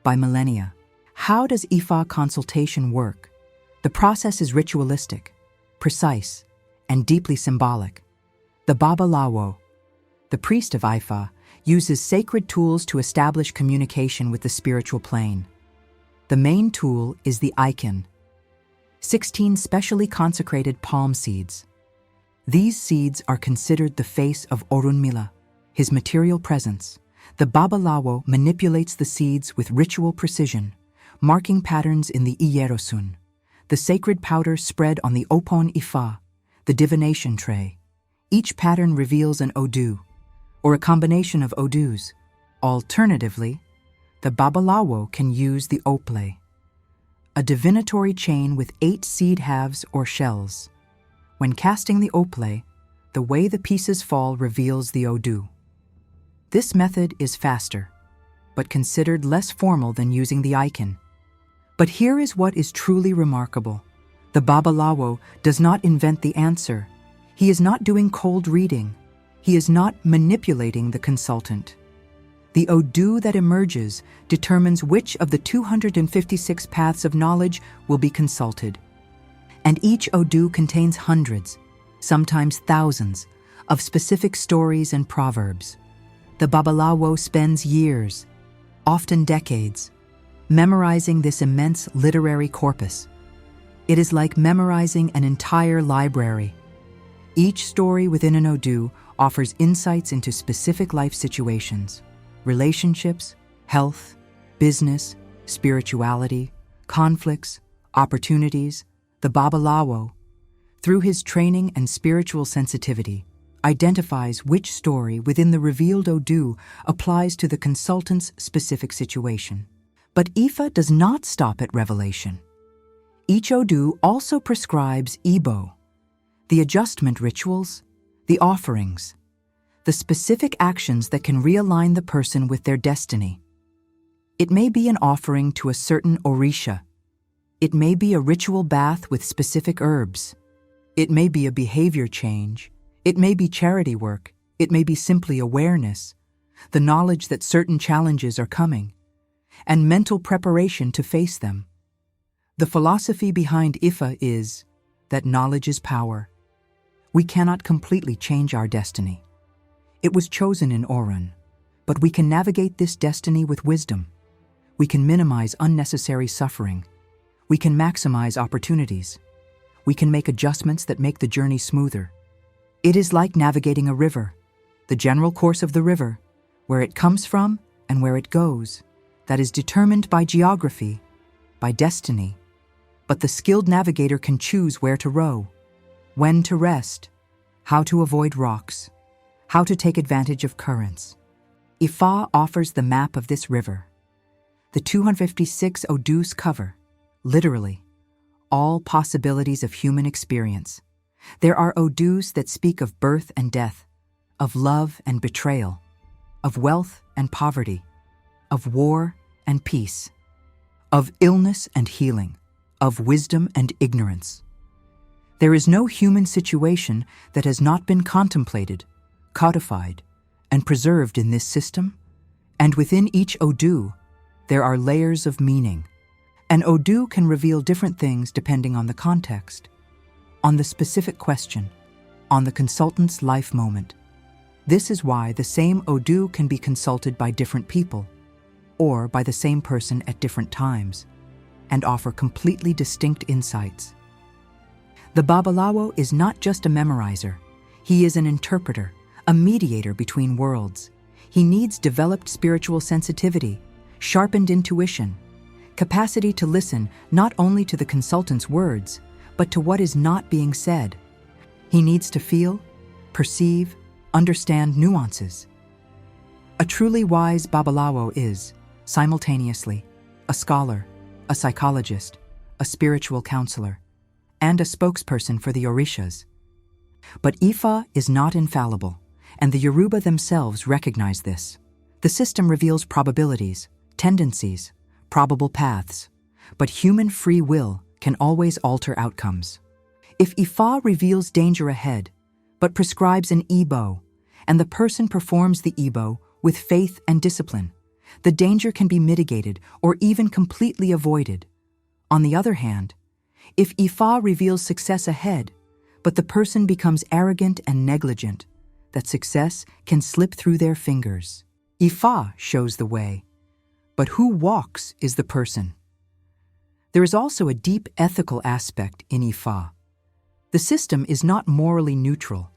by millennia. How does Ifa consultation work? The process is ritualistic, precise, and deeply symbolic. The Babalawo, The priest of Ifa uses sacred tools to establish communication with the spiritual plane. The main tool is the icon, 16 specially consecrated palm seeds. These seeds are considered the face of Orunmila, his material presence. The Babalawo manipulates the seeds with ritual precision, marking patterns in the Iyerosun, the sacred powder spread on the Opon Ifa, the divination tray. Each pattern reveals an Odu, or a combination of Odus. Alternatively, the Babalawo can use the Ople, a divinatory chain with 8 seed halves or shells. When casting the Ople, the way the pieces fall reveals the Odu. This method is faster, but considered less formal than using the icon. But here is what is truly remarkable. The Babalawo does not invent the answer. He is not doing cold reading. He is not manipulating the consultant. The Odu that emerges determines which of the 256 paths of knowledge will be consulted. And each Odu contains hundreds, sometimes thousands, of specific stories and proverbs. The Babalawo spends years, often decades, memorizing this immense literary corpus. It is like memorizing an entire library. Each story within an Odu offers insights into specific life situations, relationships, health, business, spirituality, conflicts, opportunities. The Babalawo, through his training and spiritual sensitivity, identifies which story within the revealed Odu applies to the consultant's specific situation. But Ifa does not stop at revelation. Each Odu also prescribes Ibo, the adjustment rituals, the offerings, the specific actions that can realign the person with their destiny. It may be an offering to a certain orisha. It may be a ritual bath with specific herbs. It may be a behavior change. It may be charity work. It may be simply awareness, the knowledge that certain challenges are coming, and mental preparation to face them. The philosophy behind Ifa is that knowledge is power. We cannot completely change our destiny. It was chosen in Orun, but we can navigate this destiny with wisdom. We can minimize unnecessary suffering. We can maximize opportunities. We can make adjustments that make the journey smoother. It is like navigating a river, the general course of the river, where it comes from and where it goes, that is determined by geography, by destiny. But the skilled navigator can choose where to row, when to rest, how to avoid rocks, how to take advantage of currents. Ifa offers the map of this river. The 256 Odus cover, literally, all possibilities of human experience. There are Odus that speak of birth and death, of love and betrayal, of wealth and poverty, of war and peace, of illness and healing, of wisdom and ignorance. There is no human situation that has not been contemplated, codified, and preserved in this system, and within each Odu, there are layers of meaning. An Odu can reveal different things depending on the context, on the specific question, on the consultant's life moment. This is why the same Odu can be consulted by different people, or by the same person at different times, and offer completely distinct insights. The Babalawo is not just a memorizer. He is an interpreter, a mediator between worlds. He needs developed spiritual sensitivity, sharpened intuition, capacity to listen not only to the consultant's words, but to what is not being said. He needs to feel, perceive, understand nuances. A truly wise Babalawo is, simultaneously, a scholar, a psychologist, a spiritual counselor, and a spokesperson for the orishas. But Ifa is not infallible, and the Yoruba themselves recognize this. The system reveals probabilities, tendencies, probable paths, but human free will can always alter outcomes. If Ifa reveals danger ahead, but prescribes an Ibo, and the person performs the Ibo with faith and discipline, the danger can be mitigated or even completely avoided. On the other hand, if Ifa reveals success ahead, but the person becomes arrogant and negligent, that success can slip through their fingers. Ifa shows the way, but who walks is the person. There is also a deep ethical aspect in Ifa. The system is not morally neutral.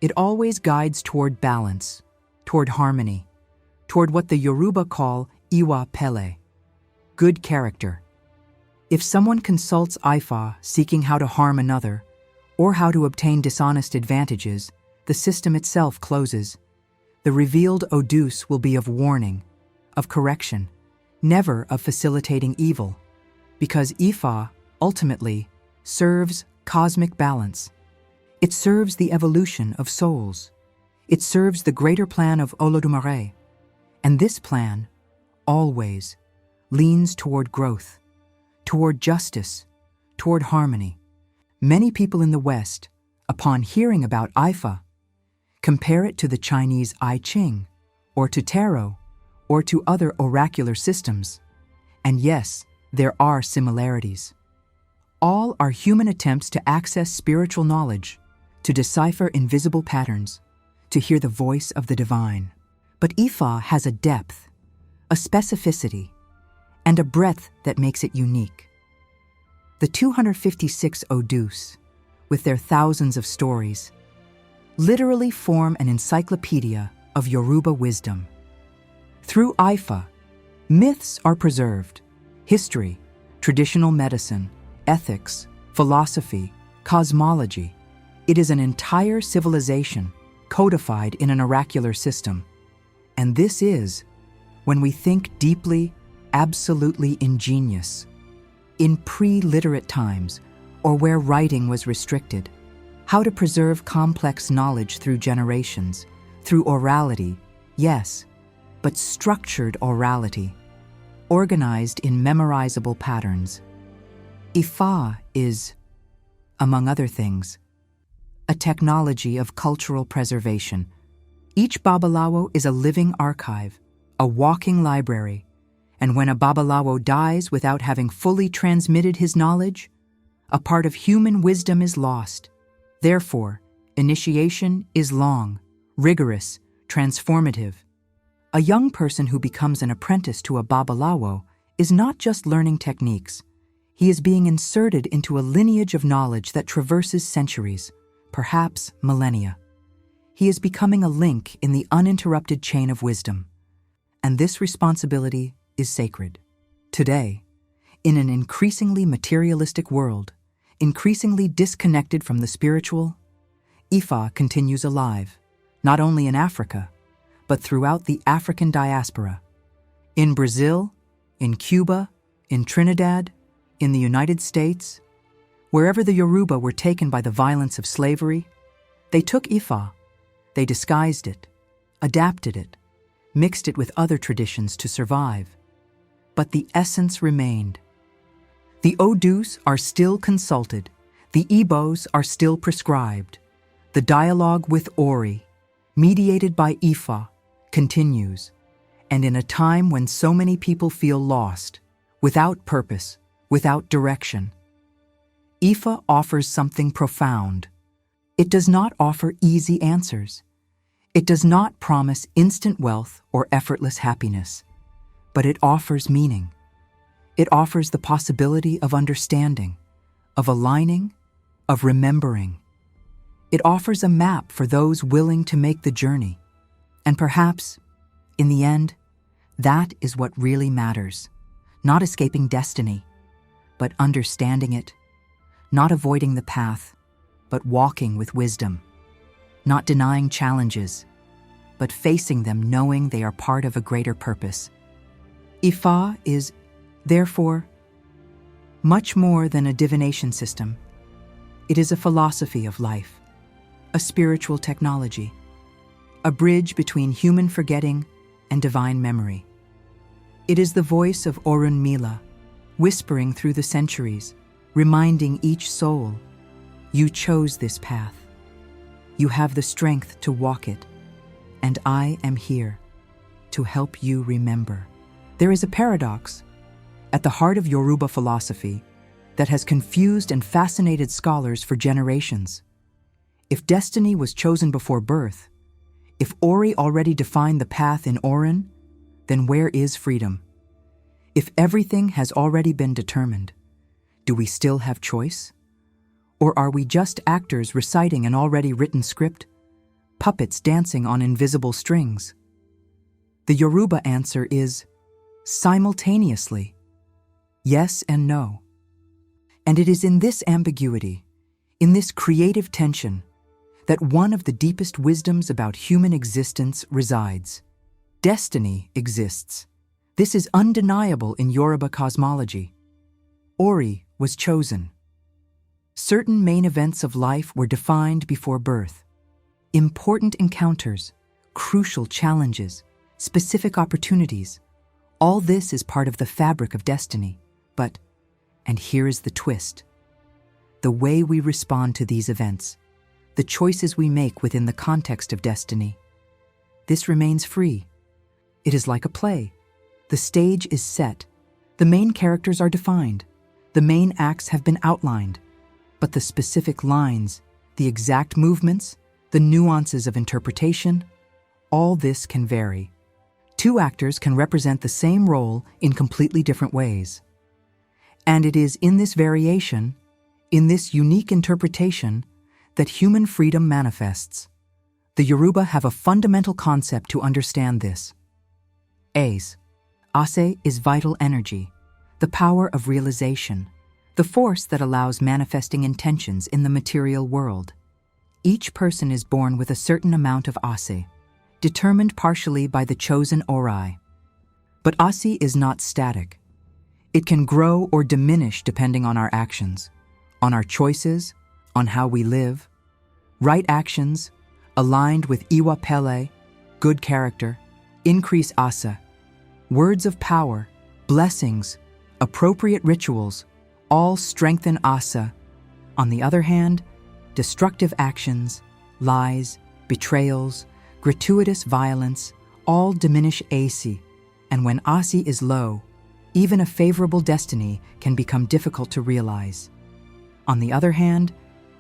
It always guides toward balance, toward harmony, toward what the Yoruba call iwa pele, good character. If someone consults Ifa seeking how to harm another, or how to obtain dishonest advantages, the system itself closes. The revealed Odus will be of warning, of correction, never of facilitating evil, because Ifa, ultimately, serves cosmic balance. It serves the evolution of souls. It serves the greater plan of Olodumare. And this plan, always, leans toward growth, toward justice, toward harmony. Many people in the West, upon hearing about Ifa, compare it to the Chinese I Ching, or to tarot, or to other oracular systems. And yes, there are similarities. All are human attempts to access spiritual knowledge, to decipher invisible patterns, to hear the voice of the divine. But Ifa has a depth, a specificity, and a breadth that makes it unique. The 256 Odus, with their thousands of stories, literally form an encyclopedia of Yoruba wisdom. Through Ifa, myths are preserved, history, traditional medicine, ethics, philosophy, cosmology. It is an entire civilization codified in an oracular system. And this is, when we think deeply, absolutely ingenious. In pre-literate times, or where writing was restricted, how to preserve complex knowledge through generations, through orality, yes, but structured orality, organized in memorizable patterns. Ifa is, among other things, a technology of cultural preservation. Each Babalawo is a living archive, a walking library, and when a Babalawo dies without having fully transmitted his knowledge, a part of human wisdom is lost. Therefore, initiation is long, rigorous, transformative. A young person who becomes an apprentice to a Babalawo is not just learning techniques. He is being inserted into a lineage of knowledge that traverses centuries, perhaps millennia. He is becoming a link in the uninterrupted chain of wisdom. And this responsibility is sacred. Today, in an increasingly materialistic world, increasingly disconnected from the spiritual, Ifa continues alive, not only in Africa, but throughout the African diaspora. In Brazil, in Cuba, in Trinidad, in the United States, wherever the Yoruba were taken by the violence of slavery, they took Ifa, they disguised it, adapted it, mixed it with other traditions to survive. But the essence remained. The Odus are still consulted, the Ibos are still prescribed. The dialogue with Ori, mediated by Ifa, continues, and in a time when so many people feel lost, without purpose, without direction, Ifa offers something profound. It does not offer easy answers. It does not promise instant wealth or effortless happiness, but it offers meaning. It offers the possibility of understanding, of aligning, of remembering. It offers a map for those willing to make the journey. And perhaps, in the end, that is what really matters. Not escaping destiny, but understanding it. Not avoiding the path, but walking with wisdom. Not denying challenges, but facing them knowing they are part of a greater purpose. Ifa is, therefore, much more than a divination system. It is a philosophy of life, a spiritual technology, a bridge between human forgetting and divine memory. It is the voice of Orunmila, whispering through the centuries, reminding each soul, you chose this path. You have the strength to walk it, and I am here to help you remember. There is a paradox at the heart of Yoruba philosophy that has confused and fascinated scholars for generations. If destiny was chosen before birth, If Ori already defined the path in Orin, then where is freedom? If everything has already been determined, do we still have choice? Or are we just actors reciting an already written script, puppets dancing on invisible strings? The Yoruba answer is simultaneously, yes and no. And it is in this ambiguity, in this creative tension, that one of the deepest wisdoms about human existence resides. Destiny exists. This is undeniable in Yoruba cosmology. Ori was chosen. Certain main events of life were defined before birth. Important encounters, crucial challenges, specific opportunities. All this is part of the fabric of destiny. But, and here is the twist, the way we respond to these events, the choices we make within the context of destiny, this remains free. It is like a play. The stage is set. The main characters are defined. The main acts have been outlined. But the specific lines, the exact movements, the nuances of interpretation, all this can vary. Two actors can represent the same role in completely different ways. And it is in this variation, in this unique interpretation, that human freedom manifests. The Yoruba have a fundamental concept to understand this. Ase is vital energy, the power of realization, the force that allows manifesting intentions in the material world. Each person is born with a certain amount of Ase, determined partially by the chosen Ori. But Ase is not static. It can grow or diminish depending on our actions, on our choices, on how we live. Right actions, aligned with Iwa Pele, good character, increase Asa. Words of power, blessings, appropriate rituals, all strengthen Asa. On the other hand, destructive actions, lies, betrayals, gratuitous violence, all diminish Asi. And when Asi is low, even a favorable destiny can become difficult to realize. On the other hand,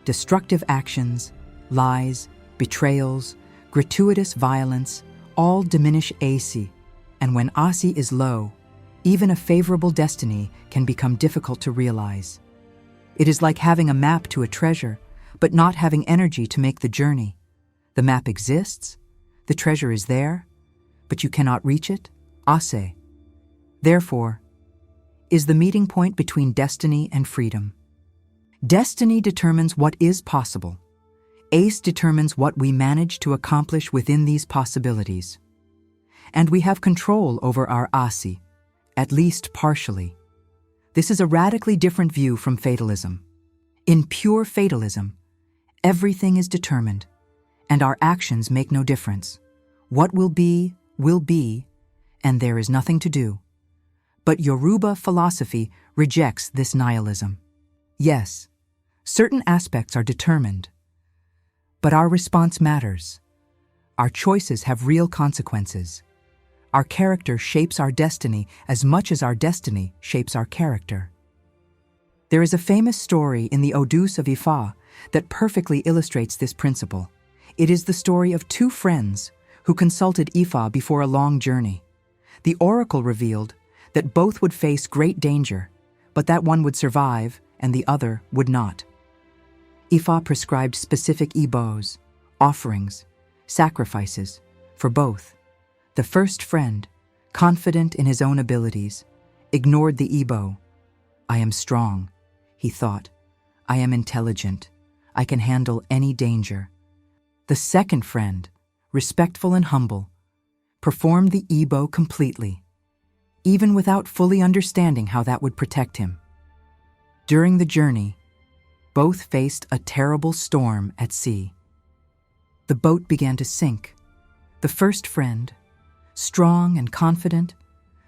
destructive actions, lies, betrayals, gratuitous violence, all diminish Asi. And when Asi is low, even a favorable destiny can become difficult to realize. It is like having a map to a treasure, but not having energy to make the journey. The map exists, the treasure is there, but you cannot reach it, Ase. Therefore, is the meeting point between destiny and freedom. Destiny determines what is possible. Ace determines what we manage to accomplish within these possibilities. And we have control over our Asi, at least partially. This is a radically different view from fatalism. In pure fatalism, everything is determined, and our actions make no difference. What will be, and there is nothing to do. But Yoruba philosophy rejects this nihilism. Yes, certain aspects are determined, but our response matters. Our choices have real consequences. Our character shapes our destiny as much as our destiny shapes our character. There is a famous story in the Odus of Ifa that perfectly illustrates this principle. It is the story of two friends who consulted Ifa before a long journey. The oracle revealed that both would face great danger, but that one would survive and the other would not. Ifa prescribed specific ibos, offerings, sacrifices, for both. The first friend, confident in his own abilities, ignored the ibo. I am strong, he thought. I am intelligent. I can handle any danger. The second friend, respectful and humble, performed the ibo completely, even without fully understanding how that would protect him. During the journey, both faced a terrible storm at sea. The boat began to sink. The first friend, strong and confident,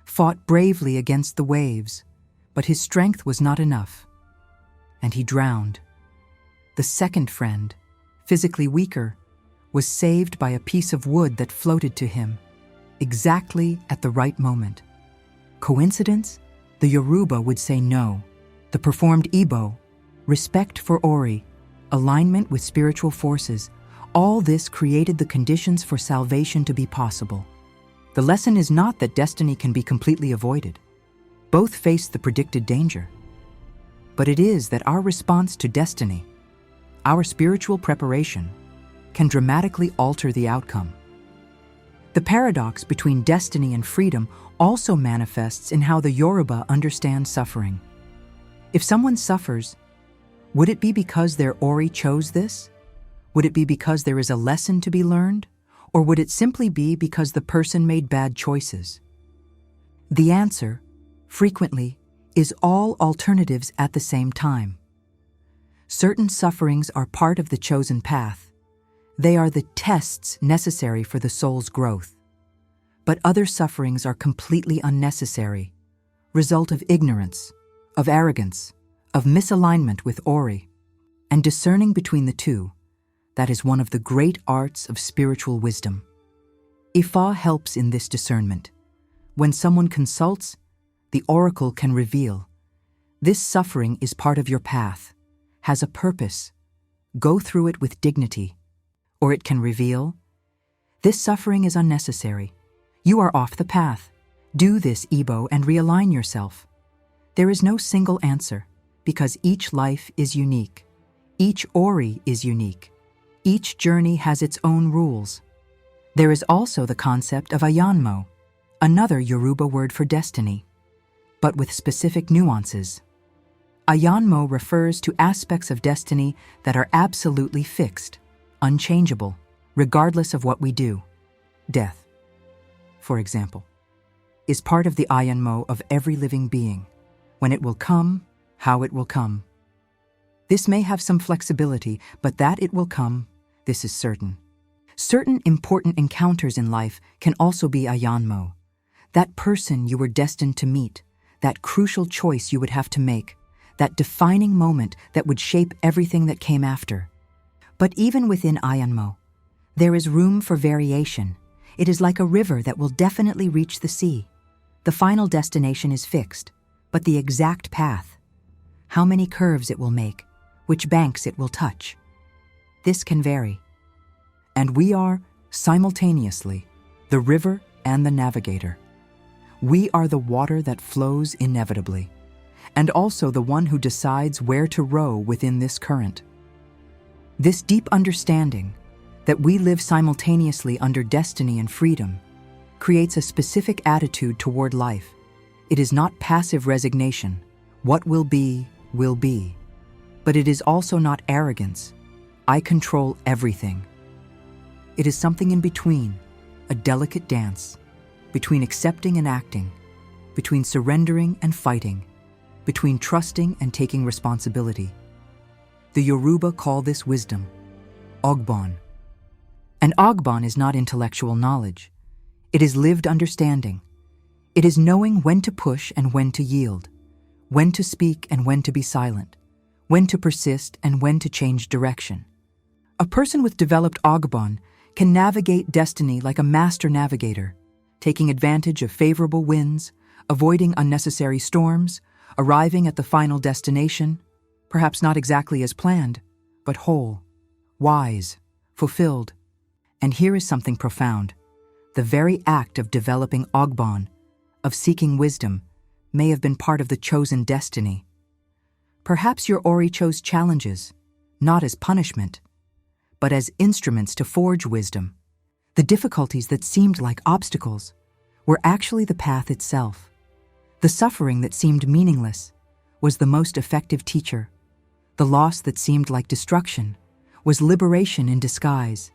fought bravely against the waves, but his strength was not enough, and he drowned. The second friend, physically weaker, was saved by a piece of wood that floated to him, exactly at the right moment. Coincidence? The Yoruba would say no. The performed Ibo, respect for Ori, alignment with spiritual forces, All this created the conditions for salvation to be possible. The lesson is not that destiny can be completely avoided. Both face the predicted danger. But it is that our response to destiny, our spiritual preparation, can dramatically alter the outcome. The paradox between destiny and freedom also manifests in how the Yoruba understand suffering. If someone suffers, would it be because their Ori chose this? Would it be because there is a lesson to be learned? Or would it simply be because the person made bad choices? The answer, frequently, is all alternatives at the same time. Certain sufferings are part of the chosen path. They are the tests necessary for the soul's growth. But other sufferings are completely unnecessary, result of ignorance, of arrogance, of misalignment with Ori. And discerning between the two, that is one of the great arts of spiritual wisdom. Ifa helps in this discernment. When someone consults, the oracle can reveal, this suffering is part of your path, has a purpose, go through it with dignity. Or it can reveal, this suffering is unnecessary, you are off the path, do this Igbo and realign yourself. There is no single answer, because each life is unique, each Ori is unique. Each journey has its own rules. There is also the concept of ayanmo, another Yoruba word for destiny, but with specific nuances. Ayanmo refers to aspects of destiny that are absolutely fixed, unchangeable, regardless of what we do. Death, for example, is part of the ayanmo of every living being, when it will come, how it will come. This may have some flexibility, but that it will come, this is certain. Certain important encounters in life can also be ayanmo. That person you were destined to meet, that crucial choice you would have to make, that defining moment that would shape everything that came after. But even within ayanmo, there is room for variation. It is like a river that will definitely reach the sea. The final destination is fixed, but the exact path, how many curves it will make, which banks it will touch, this can vary. And we are, simultaneously, the river and the navigator. We are the water that flows inevitably, and also the one who decides where to row within this current. This deep understanding, that we live simultaneously under destiny and freedom, creates a specific attitude toward life. It is not passive resignation, what will be, but it is also not arrogance, I control everything. It is something in between, a delicate dance, between accepting and acting, between surrendering and fighting, between trusting and taking responsibility. The Yoruba call this wisdom, ogbon. And ogbon is not intellectual knowledge. It is lived understanding. It is knowing when to push and when to yield, when to speak and when to be silent, when to persist and when to change direction. A person with developed ogbon can navigate destiny like a master navigator, taking advantage of favorable winds, avoiding unnecessary storms, arriving at the final destination, perhaps not exactly as planned, but whole, wise, fulfilled. And here is something profound. The very act of developing ogbon, of seeking wisdom, may have been part of the chosen destiny. Perhaps your Ori chose challenges, not as punishment, but as instruments to forge wisdom. The difficulties that seemed like obstacles were actually the path itself. The suffering that seemed meaningless was the most effective teacher. The loss that seemed like destruction was liberation in disguise.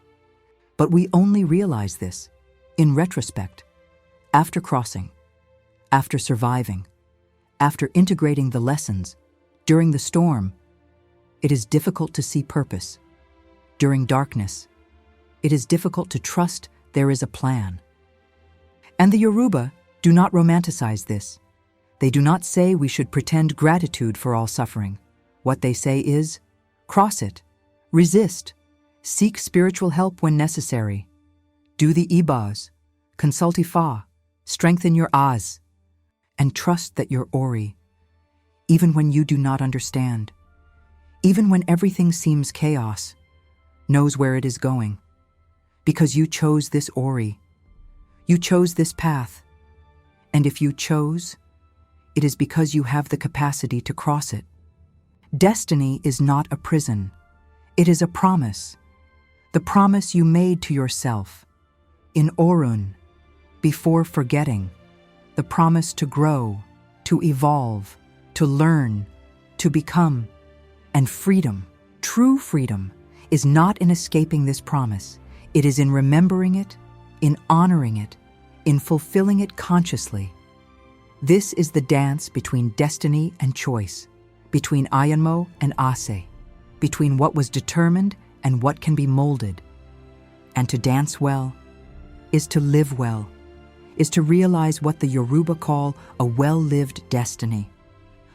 But we only realize this, in retrospect, after crossing, after surviving, after integrating the lessons. During the storm, it is difficult to see purpose. During darkness, it is difficult to trust there is a plan. And the Yoruba do not romanticize this. They do not say we should pretend gratitude for all suffering. What they say is, cross it, resist, seek spiritual help when necessary. Do the ibas, consult Ifa, strengthen your az, and trust that your Ori, even when you do not understand, even when everything seems chaos, knows where it is going. Because you chose this ori. You chose this path. And if you chose, it is because you have the capacity to cross it. Destiny is not a prison. It is a promise. The promise you made to yourself. In Orun, before forgetting. The promise to grow, to evolve, to learn, to become. And freedom, true freedom, is not in escaping this promise. It is in remembering it, in honoring it, in fulfilling it consciously. This is the dance between destiny and choice, between Ayanmo and Ase, between what was determined and what can be molded. And to dance well is to live well, is to realize what the Yoruba call a well-lived destiny.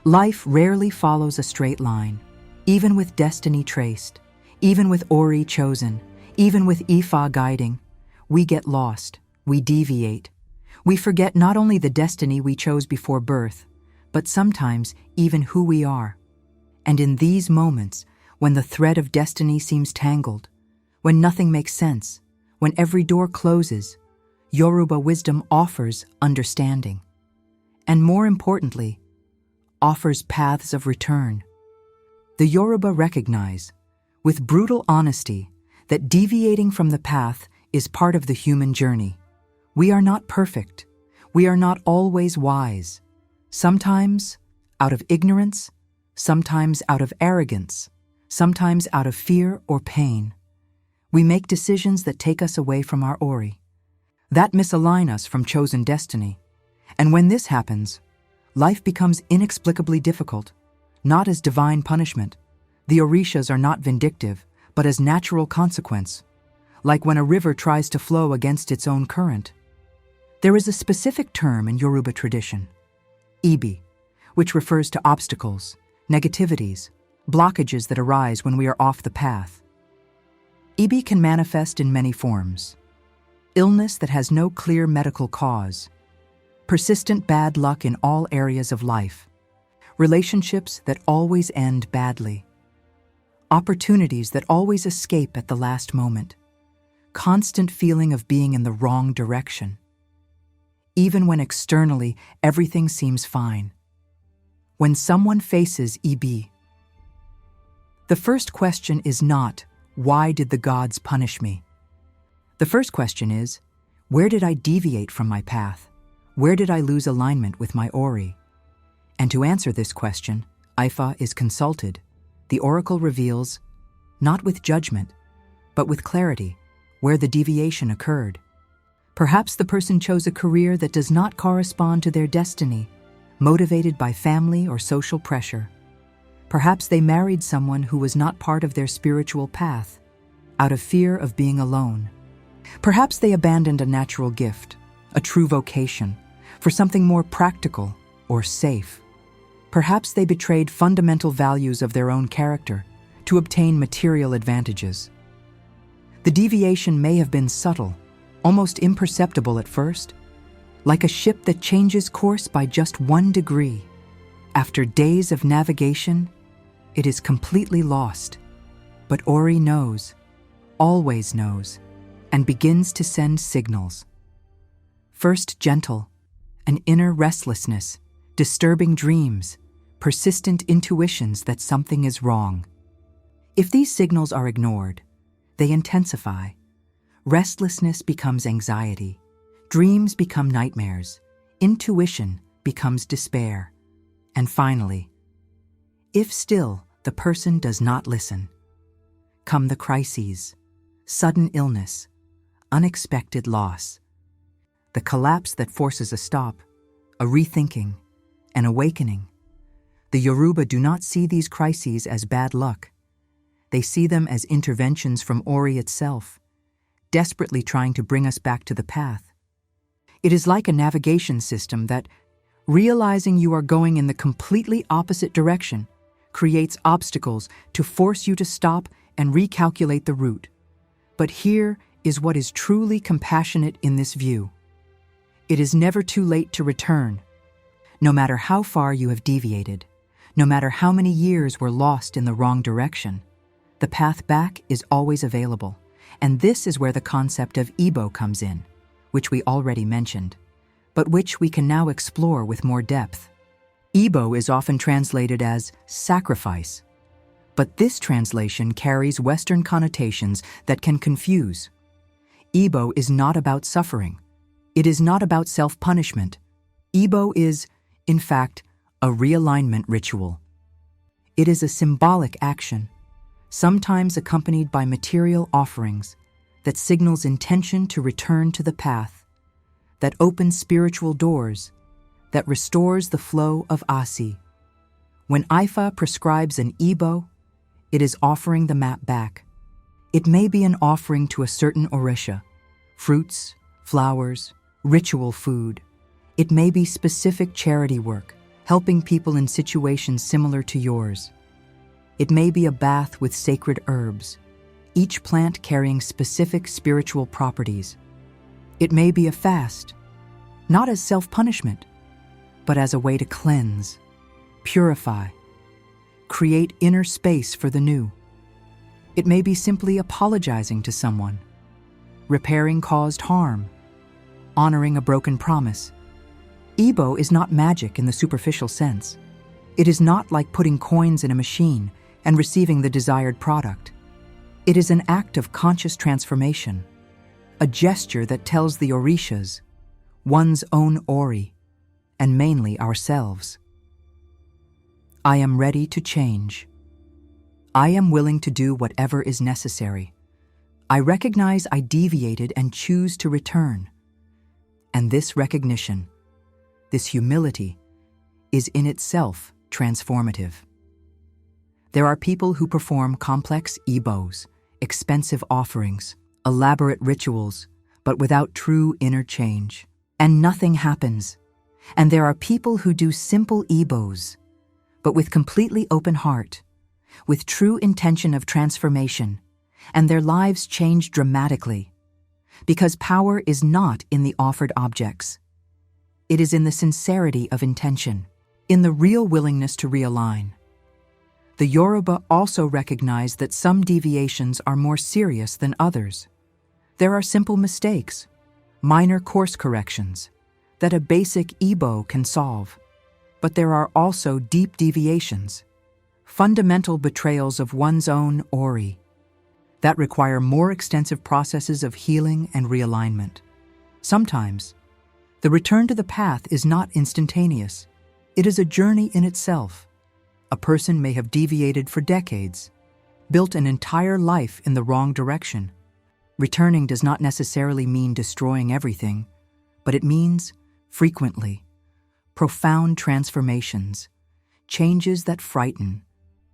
Life rarely follows a straight line, even with destiny traced, even with Ori chosen, even with Ifa guiding. We get lost, we deviate. We forget not only the destiny we chose before birth, but sometimes even who we are. And in these moments, when the thread of destiny seems tangled, when nothing makes sense, when every door closes, Yoruba wisdom offers understanding. And more importantly, offers paths of return. The Yoruba recognize, with brutal honesty, that deviating from the path is part of the human journey. We are not perfect. We are not always wise. Sometimes out of ignorance, sometimes out of arrogance, sometimes out of fear or pain. We make decisions that take us away from our Ori, that misalign us from chosen destiny. And when this happens, life becomes inexplicably difficult, not as divine punishment. The orishas are not vindictive, but as natural consequence, like when a river tries to flow against its own current. There is a specific term in Yoruba tradition, ibi, which refers to obstacles, negativities, blockages that arise when we are off the path. Ibi can manifest in many forms. Illness that has no clear medical cause, persistent bad luck in all areas of life, relationships that always end badly, opportunities that always escape at the last moment, constant feeling of being in the wrong direction, even when externally everything seems fine. When someone faces EB, the first question is not, why did the gods punish me? The first question is, where did I deviate from my path? Where did I lose alignment with my Ori? And to answer this question, Ifa is consulted. The oracle reveals, not with judgment, but with clarity, where the deviation occurred. Perhaps the person chose a career that does not correspond to their destiny, motivated by family or social pressure. Perhaps they married someone who was not part of their spiritual path, out of fear of being alone. Perhaps they abandoned a natural gift, a true vocation, for something more practical or safe. Perhaps they betrayed fundamental values of their own character to obtain material advantages. The deviation may have been subtle, almost imperceptible at first, like a ship that changes course by just 1 degree. After days of navigation, it is completely lost. But Ori knows, always knows, and begins to send signals. First gentle, an inner restlessness, disturbing dreams, persistent intuitions that something is wrong. If these signals are ignored, they intensify. Restlessness becomes anxiety, dreams become nightmares, intuition becomes despair. And finally, if still the person does not listen, come the crises, sudden illness, unexpected loss, the collapse that forces a stop, a rethinking, an awakening. The Yoruba do not see these crises as bad luck. They see them as interventions from Ori itself, desperately trying to bring us back to the path. It is like a navigation system that, realizing you are going in the completely opposite direction, creates obstacles to force you to stop and recalculate the route. But here is what is truly compassionate in this view. It is never too late to return. No matter how far you have deviated, no matter how many years were lost in the wrong direction, The path back is always available, and this is where the concept of Igbo comes in, which we already mentioned, but which we can now explore with more depth. Igbo is often translated as sacrifice, but this translation carries Western connotations that can confuse. Igbo is not about suffering. It is not about self-punishment. Igbo is, in fact, a realignment ritual. It is a symbolic action, sometimes accompanied by material offerings, that signals intention to return to the path, that opens spiritual doors, that restores the flow of Asi. When Ifa prescribes an Igbo, it is offering the map back. It may be an offering to a certain orisha, fruits, flowers, ritual food. It may be specific charity work, helping people in situations similar to yours. It may be a bath with sacred herbs, each plant carrying specific spiritual properties. It may be a fast, not as self-punishment, but as a way to cleanse, purify, create inner space for the new. It may be simply apologizing to someone, repairing caused harm, honoring a broken promise. Igbo is not magic in the superficial sense. It is not like putting coins in a machine and receiving the desired product. It is an act of conscious transformation, a gesture that tells the orishas, one's own ori, and mainly ourselves, I am ready to change. I am willing to do whatever is necessary. I recognize I deviated and choose to return. And this recognition, this humility, is in itself transformative. There are people who perform complex Igbos, expensive offerings, elaborate rituals, but without true inner change, and nothing happens. And there are people who do simple Igbos, but with completely open heart, with true intention of transformation, and their lives change dramatically. Because power is not in the offered objects. It is in the sincerity of intention, in the real willingness to realign. The Yoruba also recognize that some deviations are more serious than others. There are simple mistakes, minor course corrections, that a basic Igbo can solve. But there are also deep deviations, fundamental betrayals of one's own ori, that require more extensive processes of healing and realignment. Sometimes, the return to the path is not instantaneous. It is a journey in itself. A person may have deviated for decades, built an entire life in the wrong direction. Returning does not necessarily mean destroying everything, but it means, frequently, profound transformations, changes that frighten,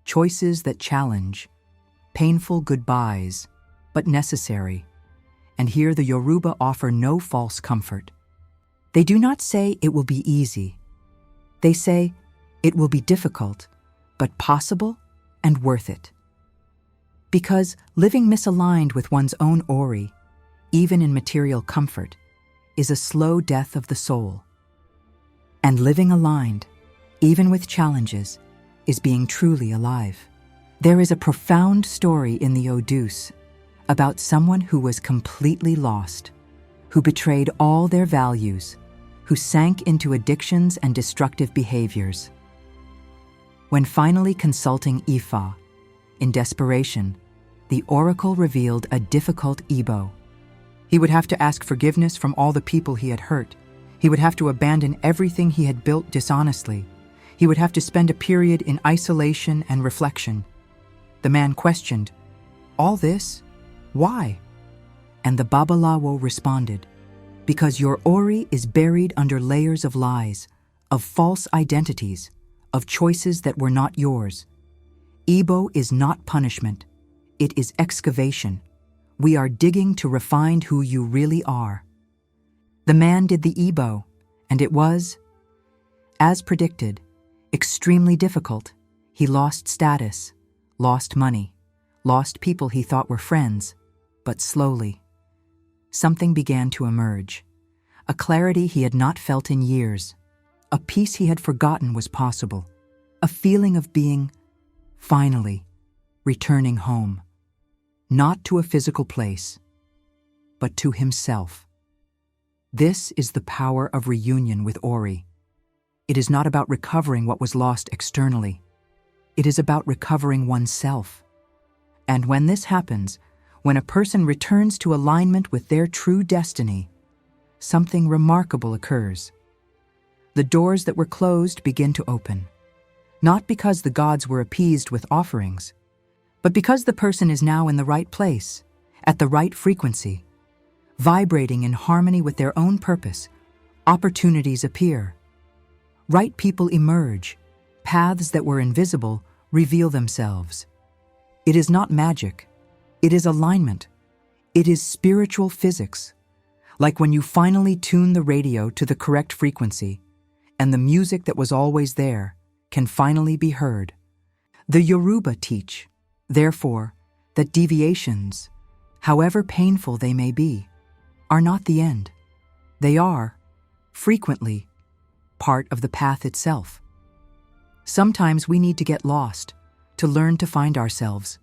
choices that challenge, painful goodbyes, but necessary. And here the Yoruba offer no false comfort. They do not say it will be easy. They say it will be difficult, but possible and worth it. Because living misaligned with one's own ori, even in material comfort, is a slow death of the soul. And living aligned, even with challenges, is being truly alive. There is a profound story in the Odus about someone who was completely lost, who betrayed all their values, who sank into addictions and destructive behaviors. When finally consulting Ifa, in desperation, the oracle revealed a difficult Igbo. He would have to ask forgiveness from all the people he had hurt. He would have to abandon everything he had built dishonestly. He would have to spend a period in isolation and reflection. The man questioned, "All this? Why?" And the Babalawo responded, "Because your ori is buried under layers of lies, of false identities, of choices that were not yours. Igbo is not punishment. It is excavation. We are digging to refine who you really are." The man did the Igbo, and it was, as predicted, extremely difficult. He lost status, lost money, lost people he thought were friends, but slowly, something began to emerge, a clarity he had not felt in years, a peace he had forgotten was possible, a feeling of being, finally, returning home, not to a physical place, but to himself. This is the power of reunion with Ori. It is not about recovering what was lost externally. It is about recovering oneself. And when this happens, when a person returns to alignment with their true destiny, something remarkable occurs. The doors that were closed begin to open, not because the gods were appeased with offerings, but because the person is now in the right place, at the right frequency. Vibrating in harmony with their own purpose, opportunities appear. Right people emerge. Paths that were invisible reveal themselves. It is not magic. It is alignment. It is spiritual physics. Like when you finally tune the radio to the correct frequency, and the music that was always there can finally be heard. The Yoruba teach, therefore, that deviations, however painful they may be, are not the end. They are, frequently, part of the path itself. Sometimes we need to get lost, to learn to find ourselves.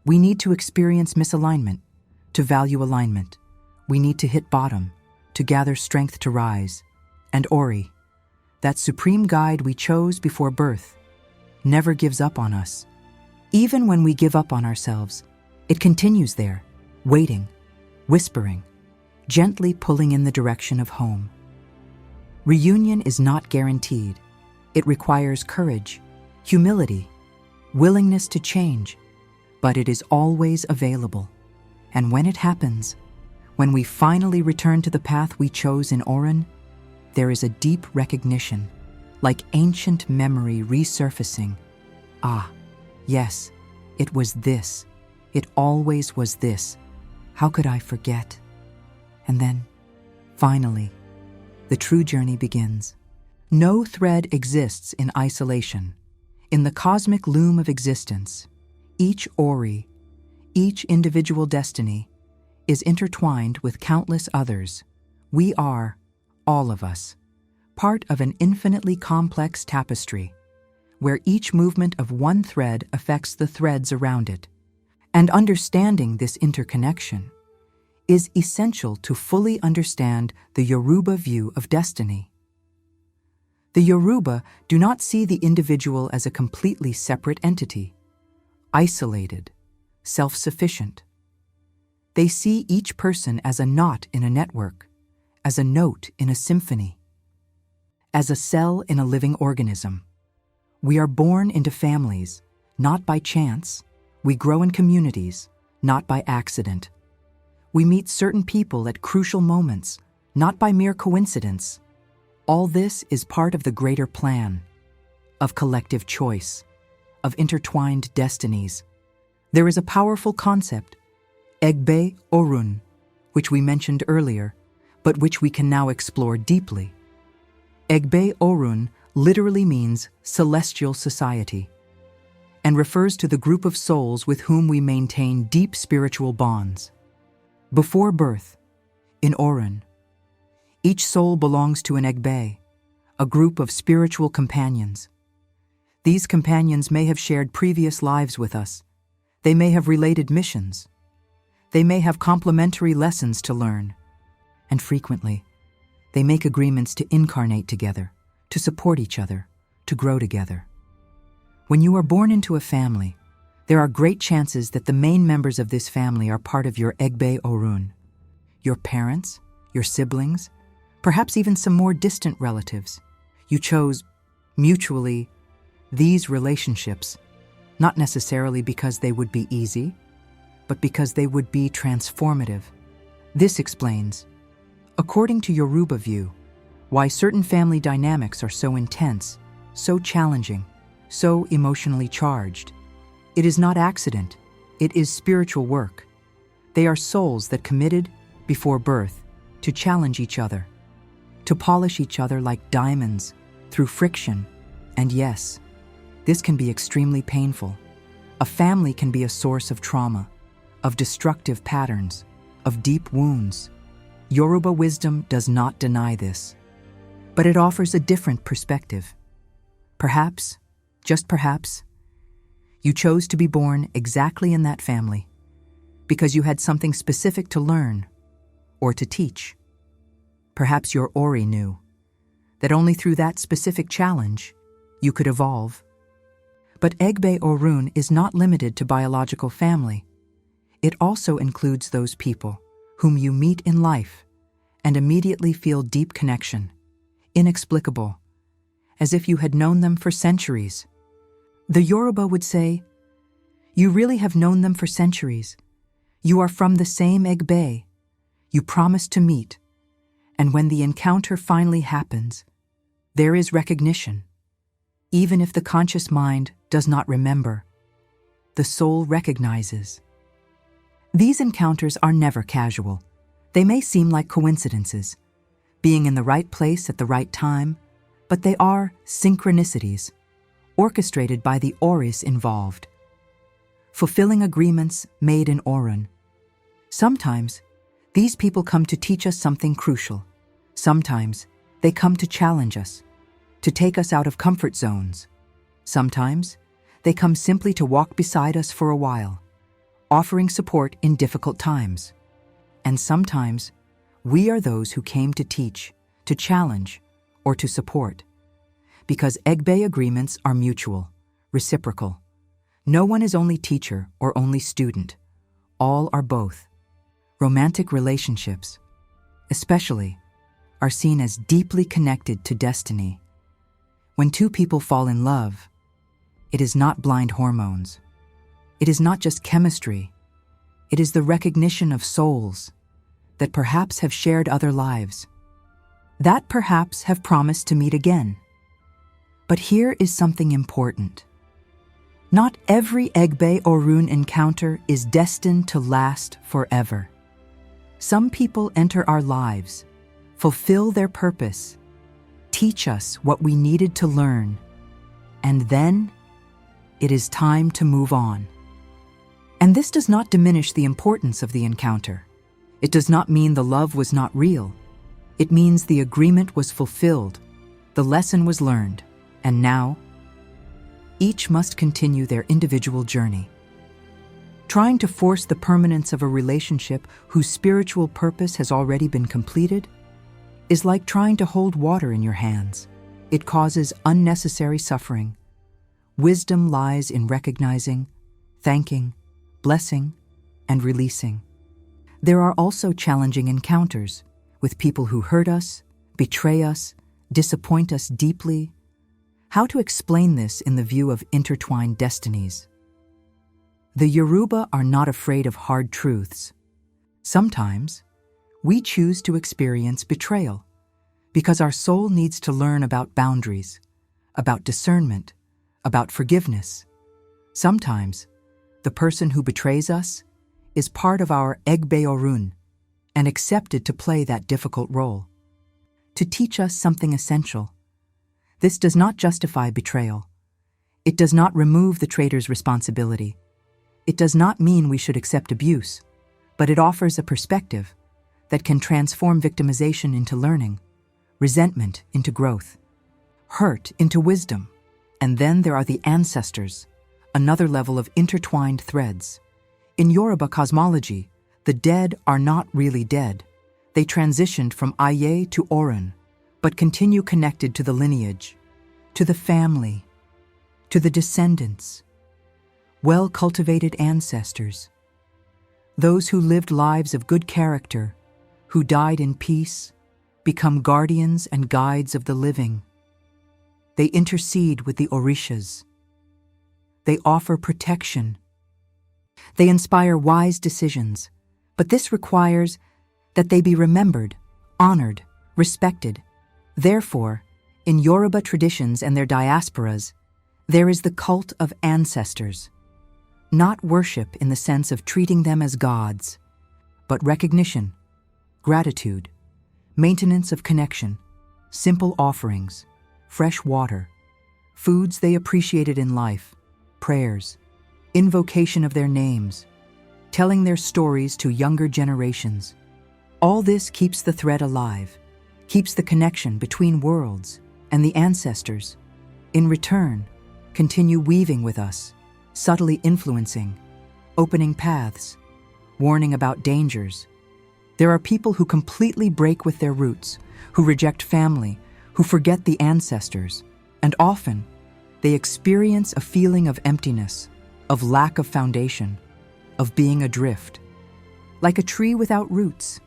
We need to experience misalignment, to value alignment. We need to hit bottom, to gather strength to rise. And Ori, that supreme guide we chose before birth, never gives up on us. Even when we give up on ourselves, it continues there, waiting, whispering, gently pulling in the direction of home. Reunion is not guaranteed. It requires courage, humility, willingness to change, but it is always available. And when it happens, when we finally return to the path we chose in Orin, there is a deep recognition, like ancient memory resurfacing. Ah, yes, it was this. It always was this. How could I forget? And then, finally, the true journey begins. No thread exists in isolation. In the cosmic loom of existence, each Ori, each individual destiny, is intertwined with countless others. We are, all of us, part of an infinitely complex tapestry, where each movement of one thread affects the threads around it. And understanding this interconnection is essential to fully understand the Yoruba view of destiny. The Yoruba do not see the individual as a completely separate entity, isolated, self-sufficient. They see each person as a knot in a network, as a note in a symphony, as a cell in a living organism. We are born into families, not by chance. We grow in communities, not by accident. We meet certain people at crucial moments, not by mere coincidence. All this is part of the greater plan, of collective choice, of intertwined destinies. There is a powerful concept, Egbe Orun, which we mentioned earlier, but which we can now explore deeply. Egbe Orun literally means celestial society, and refers to the group of souls with whom we maintain deep spiritual bonds. Before birth, in Orun, each soul belongs to an Egbe, a group of spiritual companions. These companions may have shared previous lives with us. They may have related missions. They may have complementary lessons to learn. And frequently, they make agreements to incarnate together, to support each other, to grow together. When you are born into a family, there are great chances that the main members of this family are part of your Egbe Orun. Your parents, your siblings, perhaps even some more distant relatives. You chose, mutually, these relationships, not necessarily because they would be easy, but because they would be transformative. This explains, according to Yoruba view, why certain family dynamics are so intense, so challenging, so emotionally charged. It is not accident, it is spiritual work. They are souls that committed, before birth, to challenge each other, to polish each other like diamonds, through friction. And yes, this can be extremely painful. A family can be a source of trauma, of destructive patterns, of deep wounds. Yoruba wisdom does not deny this, but it offers a different perspective. Perhaps, just perhaps, You chose to be born exactly in that family because you had something specific to learn or to teach. Perhaps your Ori knew that only through that specific challenge you could evolve. But Egbe Orun is not limited to biological family. It also includes those people whom you meet in life and immediately feel deep connection, inexplicable, as if you had known them for centuries. The Yoruba would say, "You really have known them for centuries. You are from the same Egbe. You promised to meet, and when the encounter finally happens, there is recognition. Even if the conscious mind does not remember, the soul recognizes." These encounters are never casual. They may seem like coincidences, being in the right place at the right time, but they are synchronicities, orchestrated by the Oris involved, fulfilling agreements made in Orun. Sometimes, these people come to teach us something crucial. Sometimes, they come to challenge us, to take us out of comfort zones. Sometimes, they come simply to walk beside us for a while, offering support in difficult times. And sometimes, we are those who came to teach, to challenge, or to support. Because Egbe agreements are mutual, reciprocal. No one is only teacher or only student. All are both. Romantic relationships, especially, are seen as deeply connected to destiny. When two people fall in love, it is not blind hormones. It is not just chemistry. It is the recognition of souls that perhaps have shared other lives, that perhaps have promised to meet again. But here is something important. Not every Egbe Orun encounter is destined to last forever. Some people enter our lives, fulfill their purpose, teach us what we needed to learn, and then it is time to move on. And this does not diminish the importance of the encounter. It does not mean the love was not real. It means the agreement was fulfilled, the lesson was learned, and now, each must continue their individual journey. Trying to force the permanence of a relationship whose spiritual purpose has already been completed is like trying to hold water in your hands. It causes unnecessary suffering. Wisdom lies in recognizing, thanking, blessing, and releasing. There are also challenging encounters with people who hurt us, betray us, disappoint us deeply. How to explain this in the view of intertwined destinies? The Yoruba are not afraid of hard truths. Sometimes, we choose to experience betrayal because our soul needs to learn about boundaries, about discernment, about forgiveness. Sometimes, the person who betrays us is part of our Egbe Orun and accepted to play that difficult role, to teach us something essential. This does not justify betrayal. It does not remove the traitor's responsibility. It does not mean we should accept abuse, but it offers a perspective that can transform victimization into learning, resentment into growth, hurt into wisdom. And then there are the ancestors, another level of intertwined threads. In Yoruba cosmology, the dead are not really dead. They transitioned from Aye to Orun, but continue connected to the lineage, to the family, to the descendants, well-cultivated ancestors, those who lived lives of good character, who died in peace, become guardians and guides of the living. They intercede with the orishas. They offer protection. They inspire wise decisions, but this requires that they be remembered, honored, respected. Therefore, in Yoruba traditions and their diasporas, there is the cult of ancestors. Not worship in the sense of treating them as gods, but recognition, gratitude, maintenance of connection, simple offerings, fresh water, foods they appreciated in life, prayers, invocation of their names, telling their stories to younger generations. All this keeps the thread alive, keeps the connection between worlds and the ancestors. In return, continue weaving with us, subtly influencing, opening paths, warning about dangers. There are people who completely break with their roots, who reject family, who forget the ancestors, and often they experience a feeling of emptiness, of lack of foundation, of being adrift. Like a tree without roots,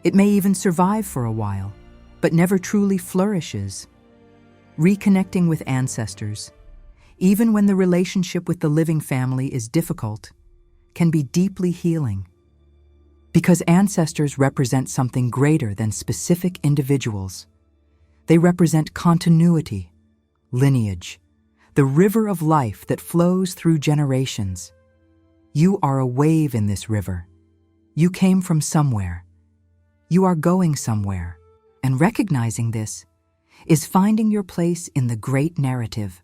it may even survive for a while, but never truly flourishes. Reconnecting with ancestors, even when the relationship with the living family is difficult, can be deeply healing. Because ancestors represent something greater than specific individuals. They represent continuity, lineage, the river of life that flows through generations. You are a wave in this river. You came from somewhere. You are going somewhere. And recognizing this is finding your place in the great narrative.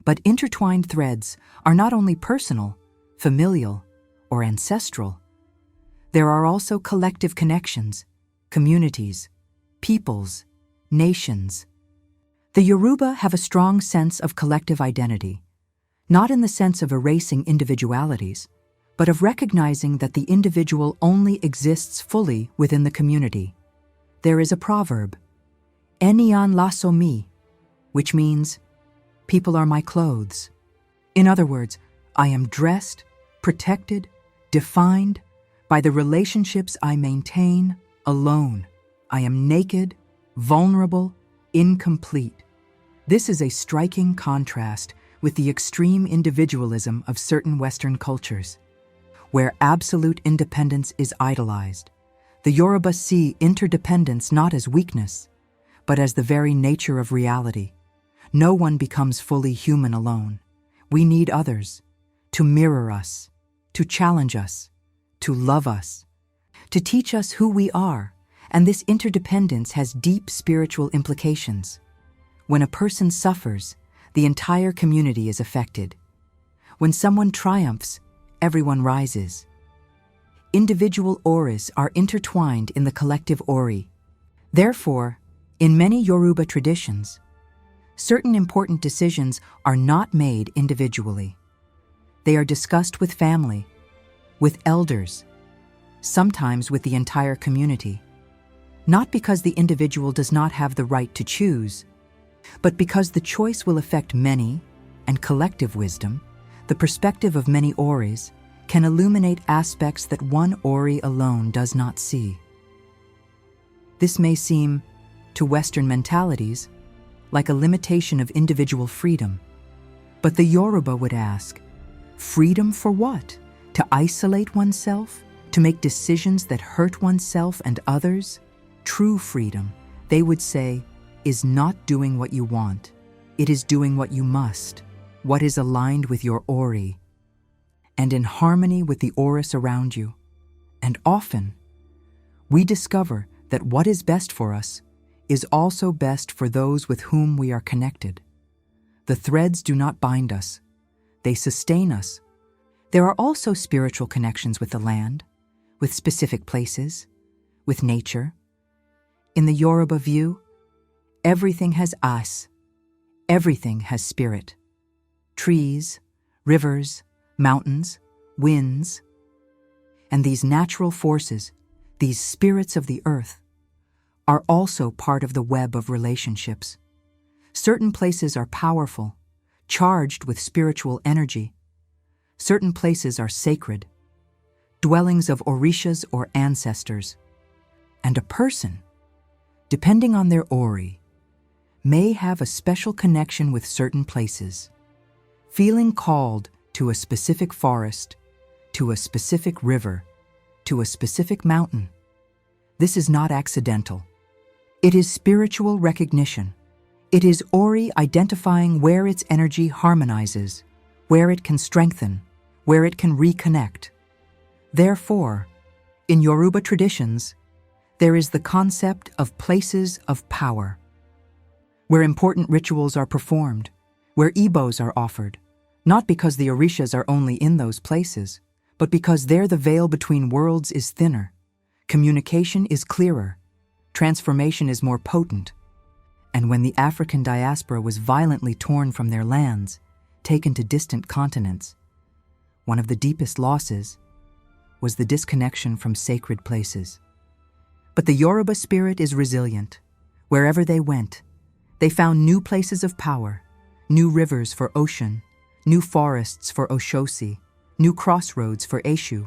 But intertwined threads are not only personal, familial, or ancestral. There are also collective connections, communities, peoples, nations. The Yoruba have a strong sense of collective identity, not in the sense of erasing individualities, but of recognizing that the individual only exists fully within the community. There is a proverb, "Eniyan lasso mi," which means, "People are my clothes." In other words, I am dressed, protected, defined by the relationships I maintain alone. I am naked, vulnerable, incomplete. This is a striking contrast with the extreme individualism of certain Western cultures, where absolute independence is idolized. The Yoruba see interdependence not as weakness, but as the very nature of reality. No one becomes fully human alone. We need others to mirror us, to challenge us, to love us, to teach us who we are, and this interdependence has deep spiritual implications. When a person suffers, the entire community is affected. When someone triumphs, everyone rises. Individual oris are intertwined in the collective ori. Therefore, in many Yoruba traditions, certain important decisions are not made individually. They are discussed with family, with elders, sometimes with the entire community, not because the individual does not have the right to choose, but because the choice will affect many, and collective wisdom, the perspective of many oris, can illuminate aspects that one ori alone does not see. This may seem, to Western mentalities, like a limitation of individual freedom, but the Yoruba would ask, freedom for what? To isolate oneself? To make decisions that hurt oneself and others? True freedom, they would say, is not doing what you want. It is doing what you must, what is aligned with your ori, and in harmony with the oris around you. And often, we discover that what is best for us is also best for those with whom we are connected. The threads do not bind us. They sustain us. There are also spiritual connections with the land, with specific places, with nature. In the Yoruba view, everything has as, everything has spirit. Trees, rivers, mountains, winds. And these natural forces, these spirits of the earth, are also part of the web of relationships. Certain places are powerful, charged with spiritual energy. Certain places are sacred, dwellings of orishas or ancestors. And a person, depending on their ori, may have a special connection with certain places, feeling called to a specific forest, to a specific river, to a specific mountain. This is not accidental. It is spiritual recognition. It is ori identifying where its energy harmonizes, where it can strengthen, where it can reconnect. Therefore, in Yoruba traditions, there is the concept of places of power, where important rituals are performed, where ibos are offered, not because the orishas are only in those places, but because there the veil between worlds is thinner, communication is clearer, transformation is more potent. And when the African diaspora was violently torn from their lands, taken to distant continents. One of the deepest losses was the disconnection from sacred places. But the Yoruba spirit is resilient. Wherever they went, they found new places of power, new rivers for ocean, new forests for Oshosi, new crossroads for Eshu.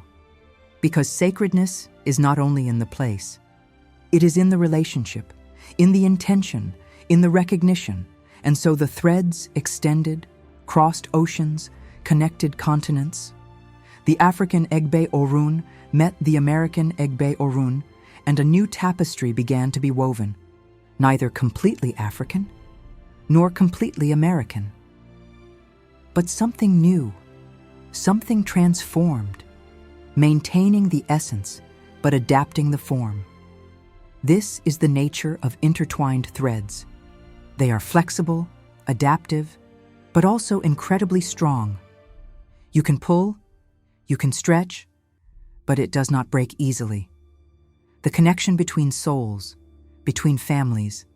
Because sacredness is not only in the place, it is in the relationship, in the intention, in the recognition, and so the threads extended, crossed oceans, connected continents. The African Egbe Orun met the American Egbe Orun, and a new tapestry began to be woven, neither completely African nor completely American, but something new, something transformed, maintaining the essence but adapting the form. This is the nature of intertwined threads. They are flexible, adaptive, but also incredibly strong. You can pull, you can stretch, but it does not break easily. The connection between souls, between families,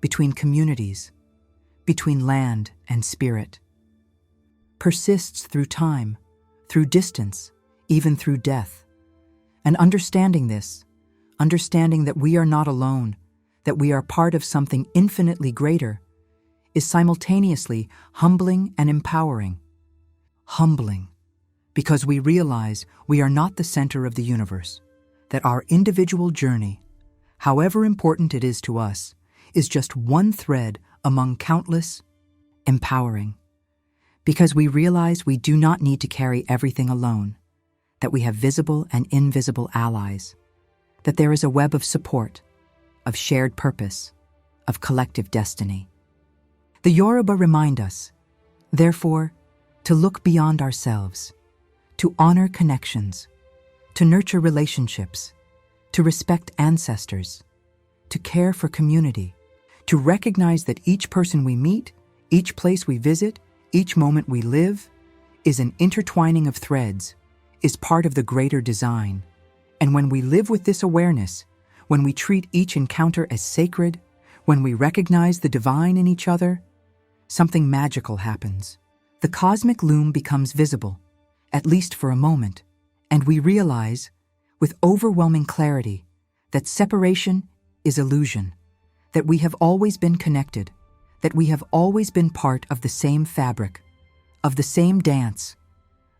between communities, between land and spirit, persists through time, through distance, even through death. And understanding this, understanding that we are not alone, that we are part of something infinitely greater, is simultaneously humbling and empowering. Humbling, because we realize we are not the center of the universe, that our individual journey, however important it is to us, is just one thread among countless. Empowering, because we realize we do not need to carry everything alone, that we have visible and invisible allies, that there is a web of support, of shared purpose, of collective destiny. The Yoruba remind us, therefore, to look beyond ourselves, to honor connections, to nurture relationships, to respect ancestors, to care for community, to recognize that each person we meet, each place we visit, each moment we live, is an intertwining of threads, is part of the greater design. And when we live with this awareness, when we treat each encounter as sacred, when we recognize the divine in each other, something magical happens. The cosmic loom becomes visible, at least for a moment, and we realize, with overwhelming clarity, that separation is illusion, that we have always been connected, that we have always been part of the same fabric, of the same dance,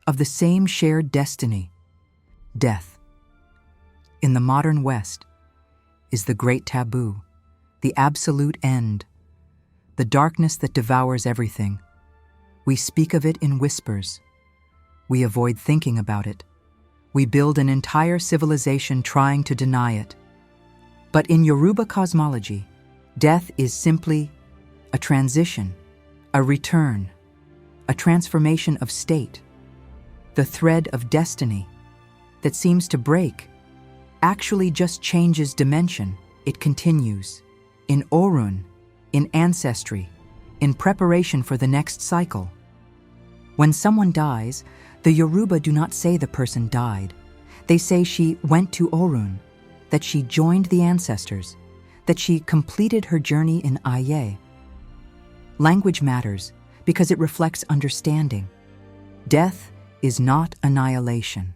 of the same shared destiny. Death, in the modern West, is the great taboo, the absolute end, the darkness that devours everything. We speak of it in whispers. We avoid thinking about it. We build an entire civilization trying to deny it. But in Yoruba cosmology, death is simply a transition, a return, a transformation of state. The thread of destiny that seems to break actually just changes dimension. It continues in Orun, in ancestry, in preparation for the next cycle. When someone dies, the Yoruba do not say the person died. They say she went to Orun, that she joined the ancestors, that she completed her journey in Aye. Language matters because it reflects understanding. Death is not annihilation.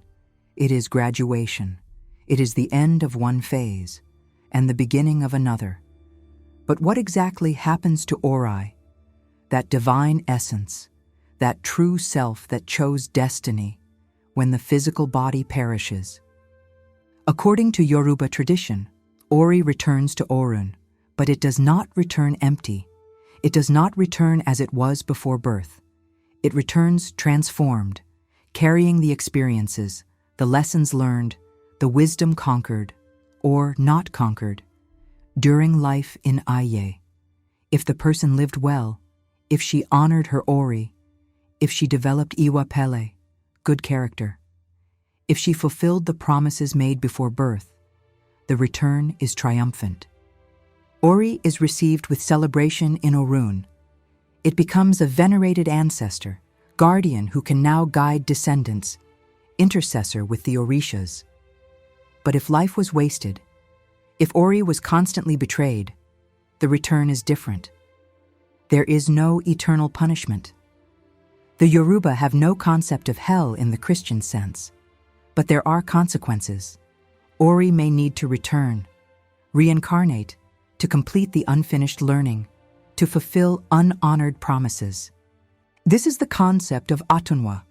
It is graduation. It is the end of one phase and the beginning of another. But what exactly happens to Ori, that divine essence, that true self that chose destiny, when the physical body perishes? According to Yoruba tradition, Ori returns to Orun, but it does not return empty. It does not return as it was before birth. It returns transformed, carrying the experiences, the lessons learned, the wisdom conquered, or not conquered, during life in Aye. If the person lived well, if she honored her Ori, if she developed Iwa Pele, good character, if she fulfilled the promises made before birth, the return is triumphant. Ori is received with celebration in Orun. It becomes a venerated ancestor, guardian who can now guide descendants, intercessor with the orishas. But if life was wasted, if Ori was constantly betrayed, the return is different. There is no eternal punishment. The Yoruba have no concept of hell in the Christian sense, but there are consequences. Ori may need to return, reincarnate, to complete the unfinished learning, to fulfill unhonored promises. This is the concept of atunwa,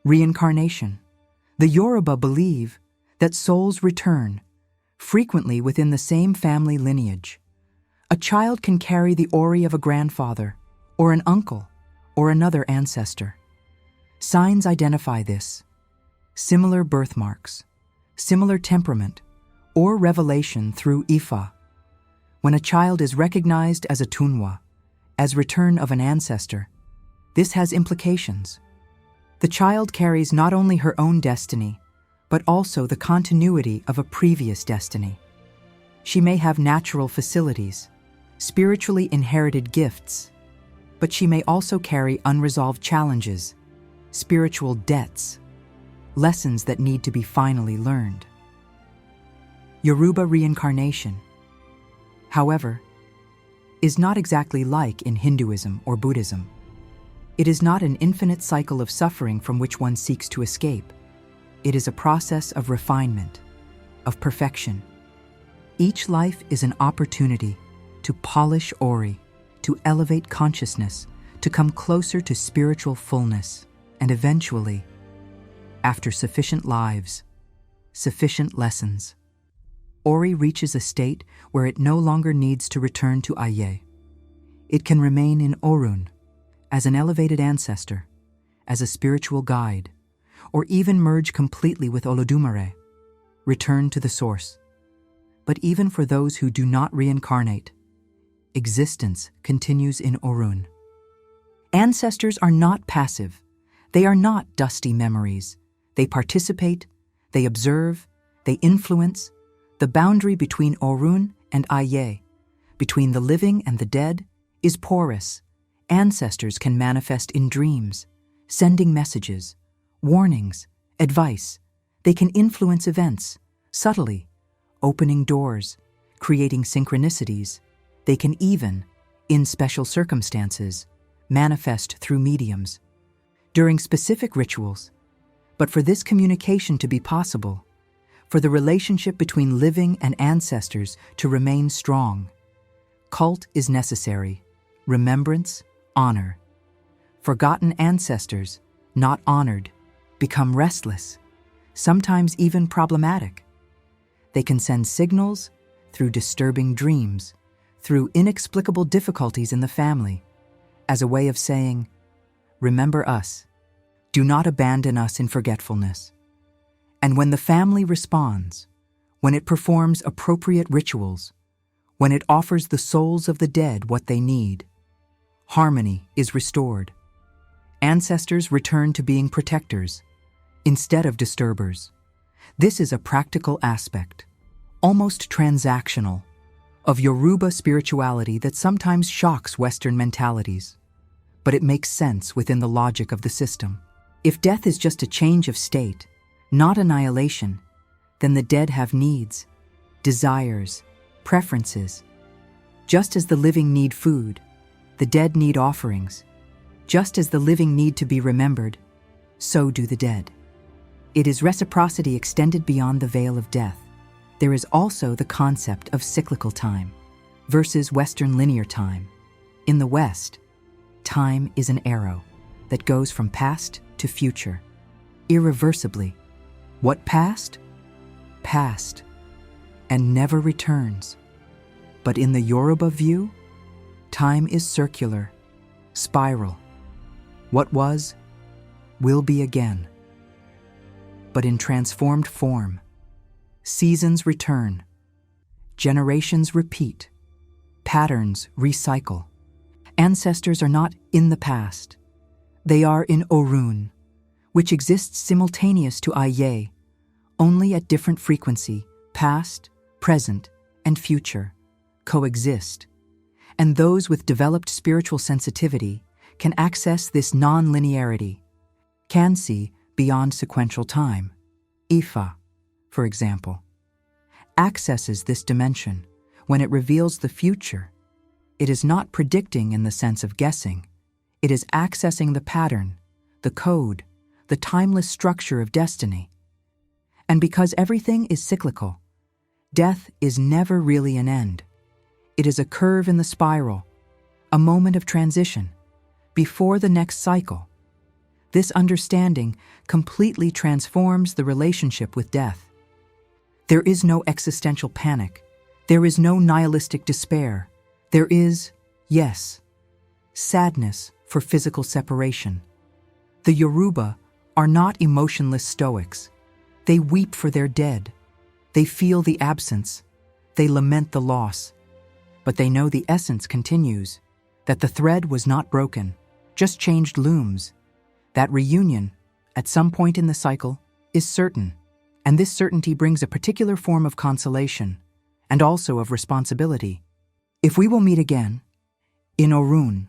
reincarnation. The Yoruba believe that souls return, frequently within the same family lineage. A child can carry the ori of a grandfather, or an uncle, or another ancestor. Signs identify this: similar birthmarks, similar temperament, or revelation through Ifa. When a child is recognized as a tunwa, as return of an ancestor, this has implications. The child carries not only her own destiny, but also the continuity of a previous destiny. She may have natural facilities, spiritually inherited gifts, but she may also carry unresolved challenges, spiritual debts, lessons that need to be finally learned. Yoruba reincarnation, however, is not exactly like in Hinduism or Buddhism. It is not an infinite cycle of suffering from which one seeks to escape. It is a process of refinement, of perfection. Each life is an opportunity to polish ori, to elevate consciousness, to come closer to spiritual fullness, and eventually, after sufficient lives, sufficient lessons, ori reaches a state where it no longer needs to return to Aye. It can remain in Orun, as an elevated ancestor, as a spiritual guide, or even merge completely with Olodumare, return to the source. But even for those who do not reincarnate, existence continues in Orun. Ancestors are not passive. They are not dusty memories. They participate, they observe, they influence. The boundary between Orun and Aye, between the living and the dead, is porous. Ancestors can manifest in dreams, sending messages, warnings, advice. They can influence events, subtly, opening doors, creating synchronicities. They can even, in special circumstances, manifest through mediums, during specific rituals. But for this communication to be possible, for the relationship between living and ancestors to remain strong, cult is necessary, remembrance, honor. Forgotten ancestors, not honored, become restless, sometimes even problematic. They can send signals through disturbing dreams, through inexplicable difficulties in the family, as a way of saying, "Remember us. Do not abandon us in forgetfulness." And when the family responds, when it performs appropriate rituals, when it offers the souls of the dead what they need, harmony is restored. Ancestors return to being protectors instead of disturbers. This is a practical aspect, almost transactional, of Yoruba spirituality that sometimes shocks Western mentalities. But it makes sense within the logic of the system. If death is just a change of state, not annihilation, then the dead have needs, desires, preferences. Just as the living need food, the dead need offerings. Just as the living need to be remembered, so do the dead. It is reciprocity extended beyond the veil of death. There is also the concept of cyclical time versus Western linear time. In the West, time is an arrow that goes from past to future, irreversibly. What passed? Passed, and never returns. But in the Yoruba view, time is circular, spiral. What was, will be again. But in transformed form, seasons return, generations repeat, patterns recycle. Ancestors are not in the past. They are in Orun, which exists simultaneous to Aye, only at different frequency. Past, present, and future coexist. And those with developed spiritual sensitivity can access this non-linearity, can see beyond sequential time. Ifa, for example, accesses this dimension when it reveals the future. It is not predicting in the sense of guessing. It is accessing the pattern, the code, the timeless structure of destiny. And because everything is cyclical, death is never really an end. It is a curve in the spiral, a moment of transition, before the next cycle. This understanding completely transforms the relationship with death. There is no existential panic. There is no nihilistic despair. There is, yes, sadness for physical separation. The Yoruba are not emotionless stoics. They weep for their dead. They feel the absence. They lament the loss. But they know the essence continues, that the thread was not broken, just changed looms. That reunion, at some point in the cycle, is certain, and this certainty brings a particular form of consolation, and also of responsibility. If we will meet again, in Orun,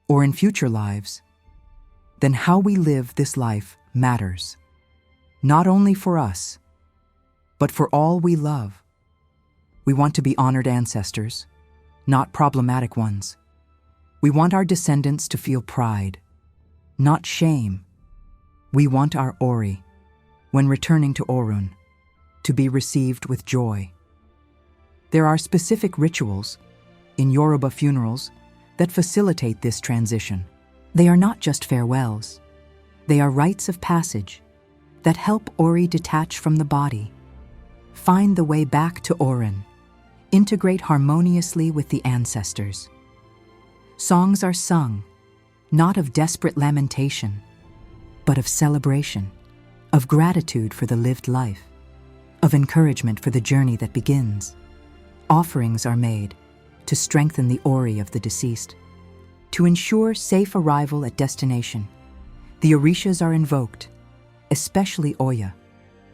or in future lives, then how we live this life matters, not only for us, but for all we love. We want to be honored ancestors, not problematic ones. We want our descendants to feel pride, not shame. We want our Ori, when returning to Orun, to be received with joy. There are specific rituals in Yoruba funerals that facilitate this transition. They are not just farewells. They are rites of passage that help Ori detach from the body, find the way back to Orun, integrate harmoniously with the ancestors. Songs are sung, not of desperate lamentation, but of celebration, of gratitude for the lived life, of encouragement for the journey that begins. Offerings are made to strengthen the Ori of the deceased. To ensure safe arrival at destination, the orishas are invoked, especially Oya,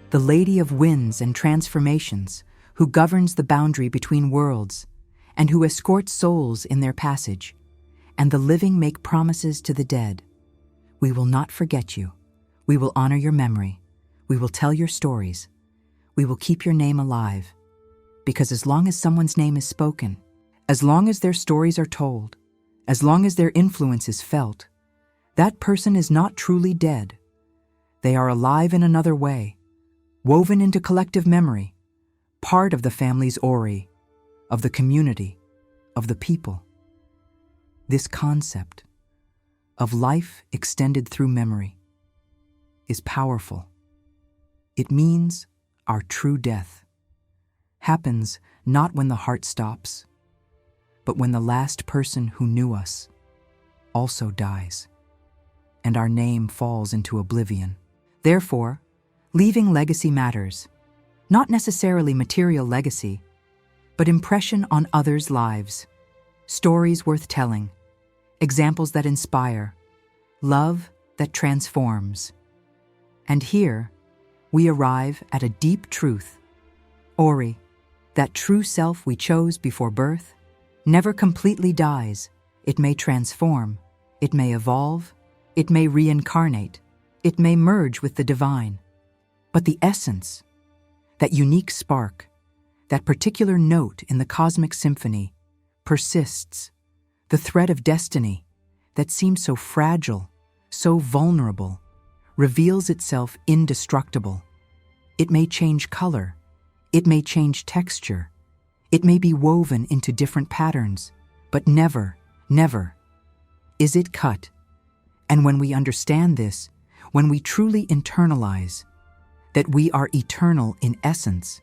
the Lady of Winds and Transformations, who governs the boundary between worlds and who escorts souls in their passage. And the living make promises to the dead. We will not forget you. We will honor your memory. We will tell your stories. We will keep your name alive. Because as long as someone's name is spoken, as long as their stories are told, as long as their influence is felt, that person is not truly dead. They are alive in another way, woven into collective memory, part of the family's Ori, of the community, of the people. This concept of life extended through memory is powerful. It means our true death happens not when the heart stops, but when the last person who knew us also dies, and our name falls into oblivion. Therefore, leaving legacy matters, not necessarily material legacy, but impression on others' lives, stories worth telling, examples that inspire, love that transforms. And here, we arrive at a deep truth. Ori, that true self we chose before birth, never completely dies. It may transform, it may evolve, it may reincarnate, it may merge with the divine. But the essence, that unique spark, that particular note in the cosmic symphony, persists. The thread of destiny that seems so fragile, so vulnerable, reveals itself indestructible. It may change color, it may change texture, it may be woven into different patterns, but never, never is it cut. And when we understand this, when we truly internalize that we are eternal in essence,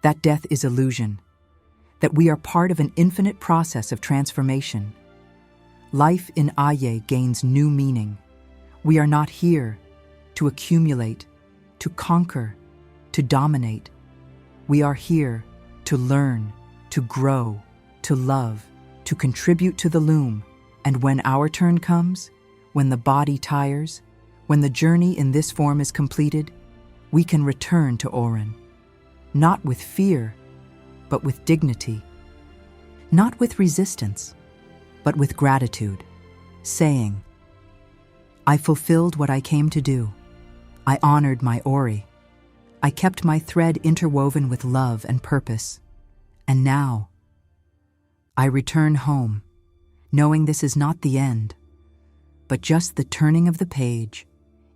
that death is illusion, that we are part of an infinite process of transformation, life in Aye gains new meaning. We are not here to accumulate, to conquer, to dominate. We are here to learn, to grow, to love, to contribute to the loom. And when our turn comes, when the body tires, when the journey in this form is completed, we can return to Orun, not with fear, but with dignity, not with resistance, but with gratitude, saying, I fulfilled what I came to do. I honored my Ori. I kept my thread interwoven with love and purpose. And now, I return home, knowing this is not the end, but just the turning of the page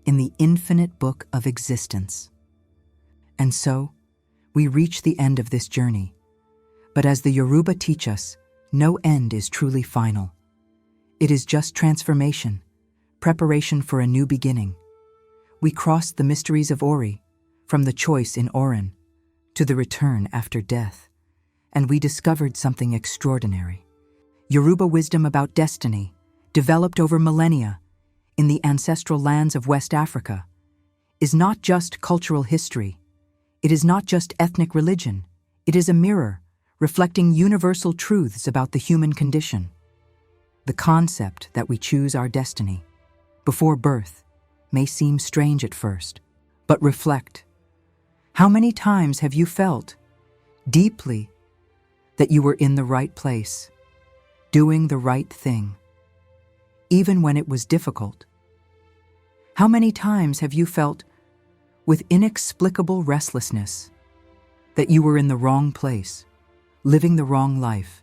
in the infinite book of existence. And so, we reach the end of this journey. But as the Yoruba teach us, no end is truly final. It is just transformation, preparation for a new beginning. We crossed the mysteries of Ori, from the choice in Orin to the return after death, and we discovered something extraordinary. Yoruba wisdom about destiny, developed over millennia in the ancestral lands of West Africa, is not just cultural history. It is not just ethnic religion. It is a mirror reflecting universal truths about the human condition. The concept that we choose our destiny before birth may seem strange at first, but reflect. How many times have you felt deeply that you were in the right place, doing the right thing, even when it was difficult? How many times have you felt with inexplicable restlessness that you were in the wrong place, living the wrong life,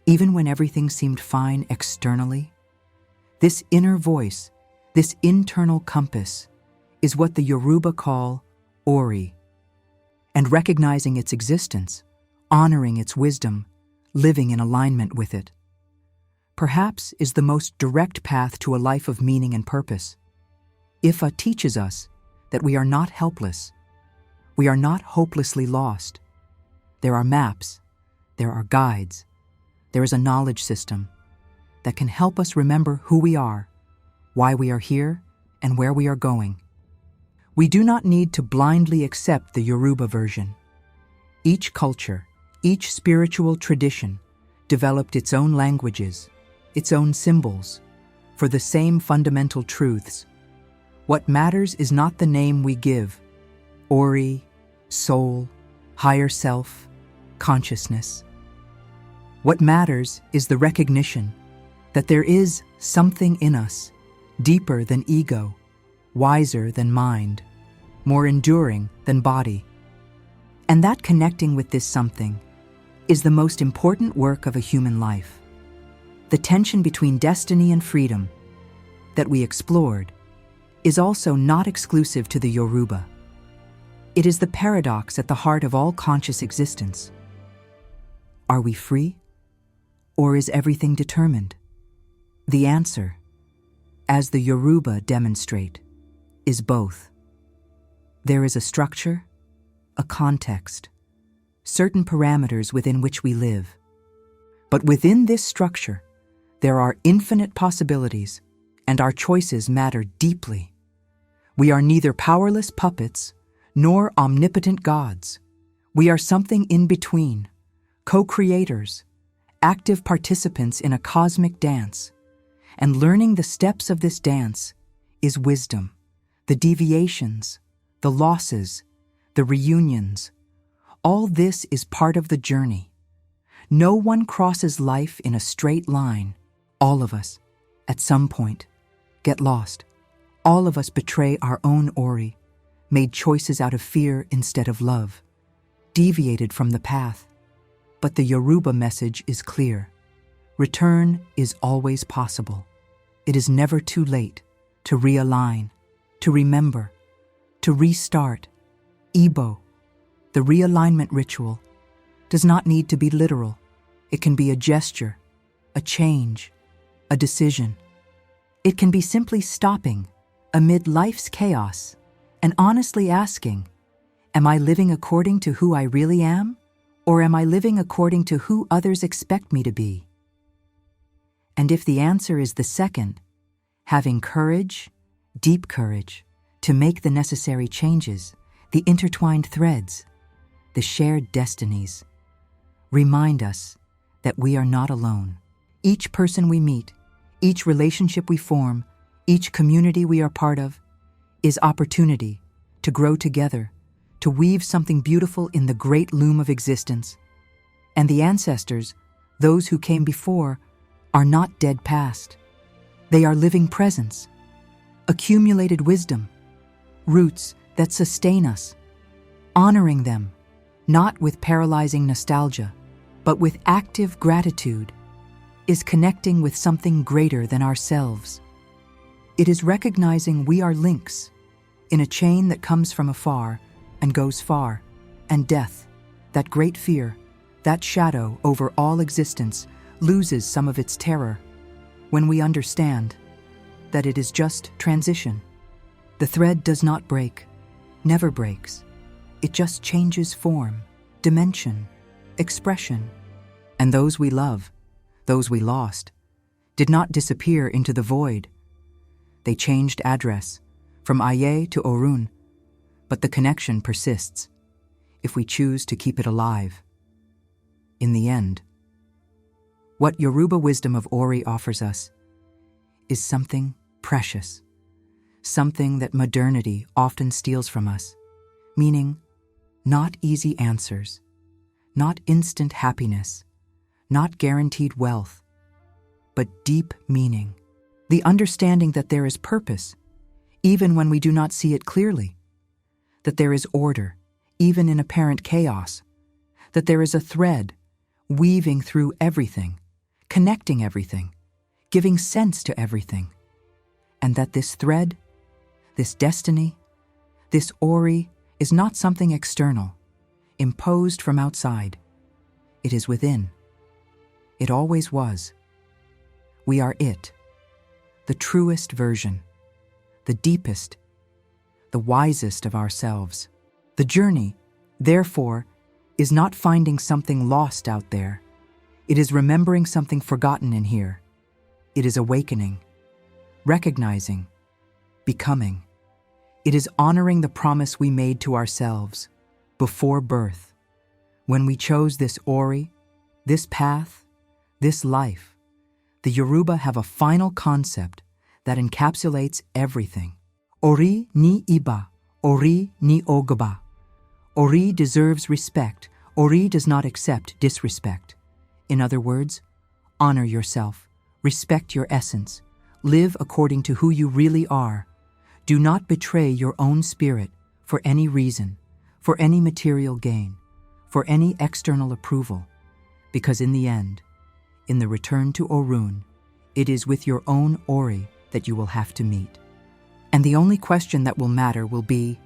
even when everything seemed fine externally? This inner voice, this internal compass, is what the Yoruba call Ori. And recognizing its existence, honoring its wisdom, living in alignment with it, perhaps is the most direct path to a life of meaning and purpose. Ifa teaches us that we are not helpless. We are not hopelessly lost. There are maps, there are guides, there is a knowledge system that can help us remember who we are, why we are here, and where we are going. We do not need to blindly accept the Yoruba version. Each culture, each spiritual tradition developed its own languages, its own symbols, for the same fundamental truths. What matters is not the name we give, Ori, soul, higher self, consciousness. What matters is the recognition that there is something in us, deeper than ego, wiser than mind, more enduring than body. And that connecting with this something is the most important work of a human life. The tension between destiny and freedom that we explored is also not exclusive to the Yoruba. It is the paradox at the heart of all conscious existence. Are we free, or is everything determined? The answer, as the Yoruba demonstrate, is both. There is a structure, a context, certain parameters within which we live. But within this structure, there are infinite possibilities, and our choices matter deeply. We are neither powerless puppets nor omnipotent gods. We are something in between, co-creators, active participants in a cosmic dance. And learning the steps of this dance is wisdom, the deviations, the losses, the reunions. All this is part of the journey. No one crosses life in a straight line. All of us, at some point, get lost. All of us betray our own Ori, made choices out of fear instead of love, deviated from the path. But the Yoruba message is clear. Return is always possible. It is never too late to realign, to remember, to restart. Igbo, the realignment ritual, does not need to be literal. It can be a gesture, a change, a decision. It can be simply stopping amid life's chaos and honestly asking, am I living according to who I really am, or am I living according to who others expect me to be? And if the answer is the second, having courage, deep courage, to make the necessary changes, the intertwined threads, the shared destinies, remind us that we are not alone. Each person we meet, each relationship we form, each community we are part of, is opportunity to grow together, to weave something beautiful in the great loom of existence. And the ancestors, those who came before, are not dead past. They are living presence, accumulated wisdom, roots that sustain us. Honoring them, not with paralyzing nostalgia, but with active gratitude, is connecting with something greater than ourselves. It is recognizing we are links, in a chain that comes from afar and goes far, and death, that great fear, that shadow over all existence, loses some of its terror when we understand that it is just transition. The thread does not break, never breaks. It just changes form, dimension, expression. And those we love, those we lost, did not disappear into the void. They changed address, from Aye to Orun, but the connection persists, if we choose to keep it alive. In the end, what Yoruba wisdom of Ori offers us is something precious, something that modernity often steals from us, meaning not easy answers, not instant happiness, not guaranteed wealth, but deep meaning, the understanding that there is purpose, even when we do not see it clearly, that there is order, even in apparent chaos, that there is a thread weaving through everything, connecting everything, giving sense to everything, and that this thread, this destiny, this Ori is not something external, imposed from outside. It is within. It always was. We are it, the truest version, the deepest, the wisest of ourselves. The journey, therefore, is not finding something lost out there. It is remembering something forgotten in here. It is awakening, recognizing, becoming. It is honoring the promise we made to ourselves before birth, when we chose this Ori, this path, this life. The Yoruba have a final concept that encapsulates everything. Ori ni iba, Ori ni ogaba. Ori deserves respect. Ori does not accept disrespect. In other words, honor yourself, respect your essence, live according to who you really are. Do not betray your own spirit for any reason, for any material gain, for any external approval, because in the end, in the return to Orun, it is with your own Ori that you will have to meet. And the only question that will matter will be,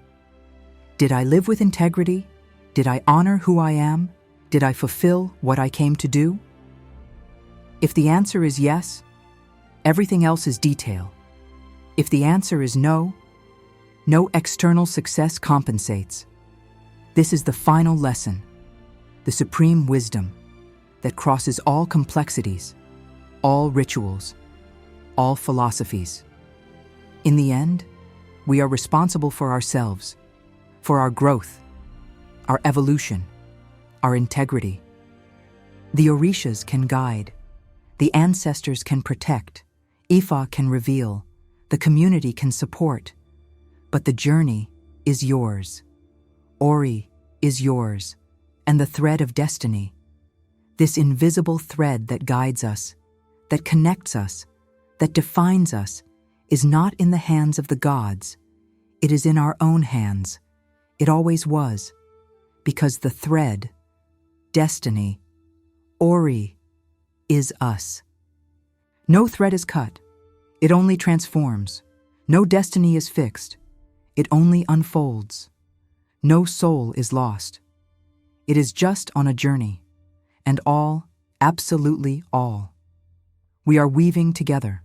did I live with integrity? Did I honor who I am? Did I fulfill what I came to do? If the answer is yes, everything else is detail. If the answer is no, no external success compensates. This is the final lesson, the supreme wisdom that crosses all complexities, all rituals, all philosophies. In the end, we are responsible for ourselves, for our growth, our evolution, our integrity. The orishas can guide, the ancestors can protect, Ifa can reveal, the community can support, but the journey is yours. Ori is yours, and the thread of destiny, this invisible thread that guides us, that connects us, that defines us, is not in the hands of the gods. It is in our own hands. It always was, because the thread, destiny, Ori, is us. No thread is cut. It only transforms. No destiny is fixed. It only unfolds. No soul is lost. It is just on a journey, and all, absolutely all. We are weaving together,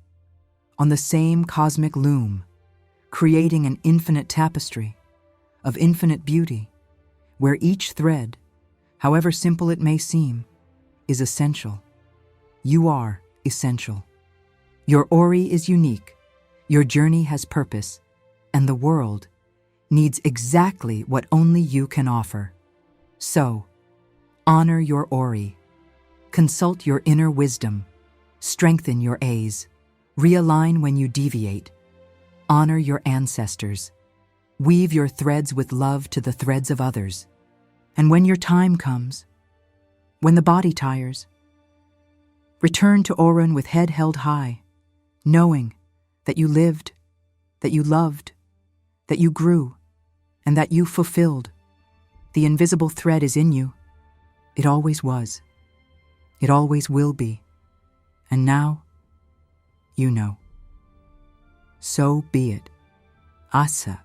on the same cosmic loom, creating an infinite tapestry of infinite beauty, where each thread, however simple it may seem, is essential. You are essential. Your Ori is unique, your journey has purpose, and the world needs exactly what only you can offer. So, honor your Ori, consult your inner wisdom, strengthen your A's, realign when you deviate, honor your ancestors, weave your threads with love to the threads of others, and when your time comes, when the body tires, return to Orun with head held high, knowing that you lived, that you loved, that you grew, and that you fulfilled. The invisible thread is in you. It always was. It always will be. And now, you know. So be it. Asa.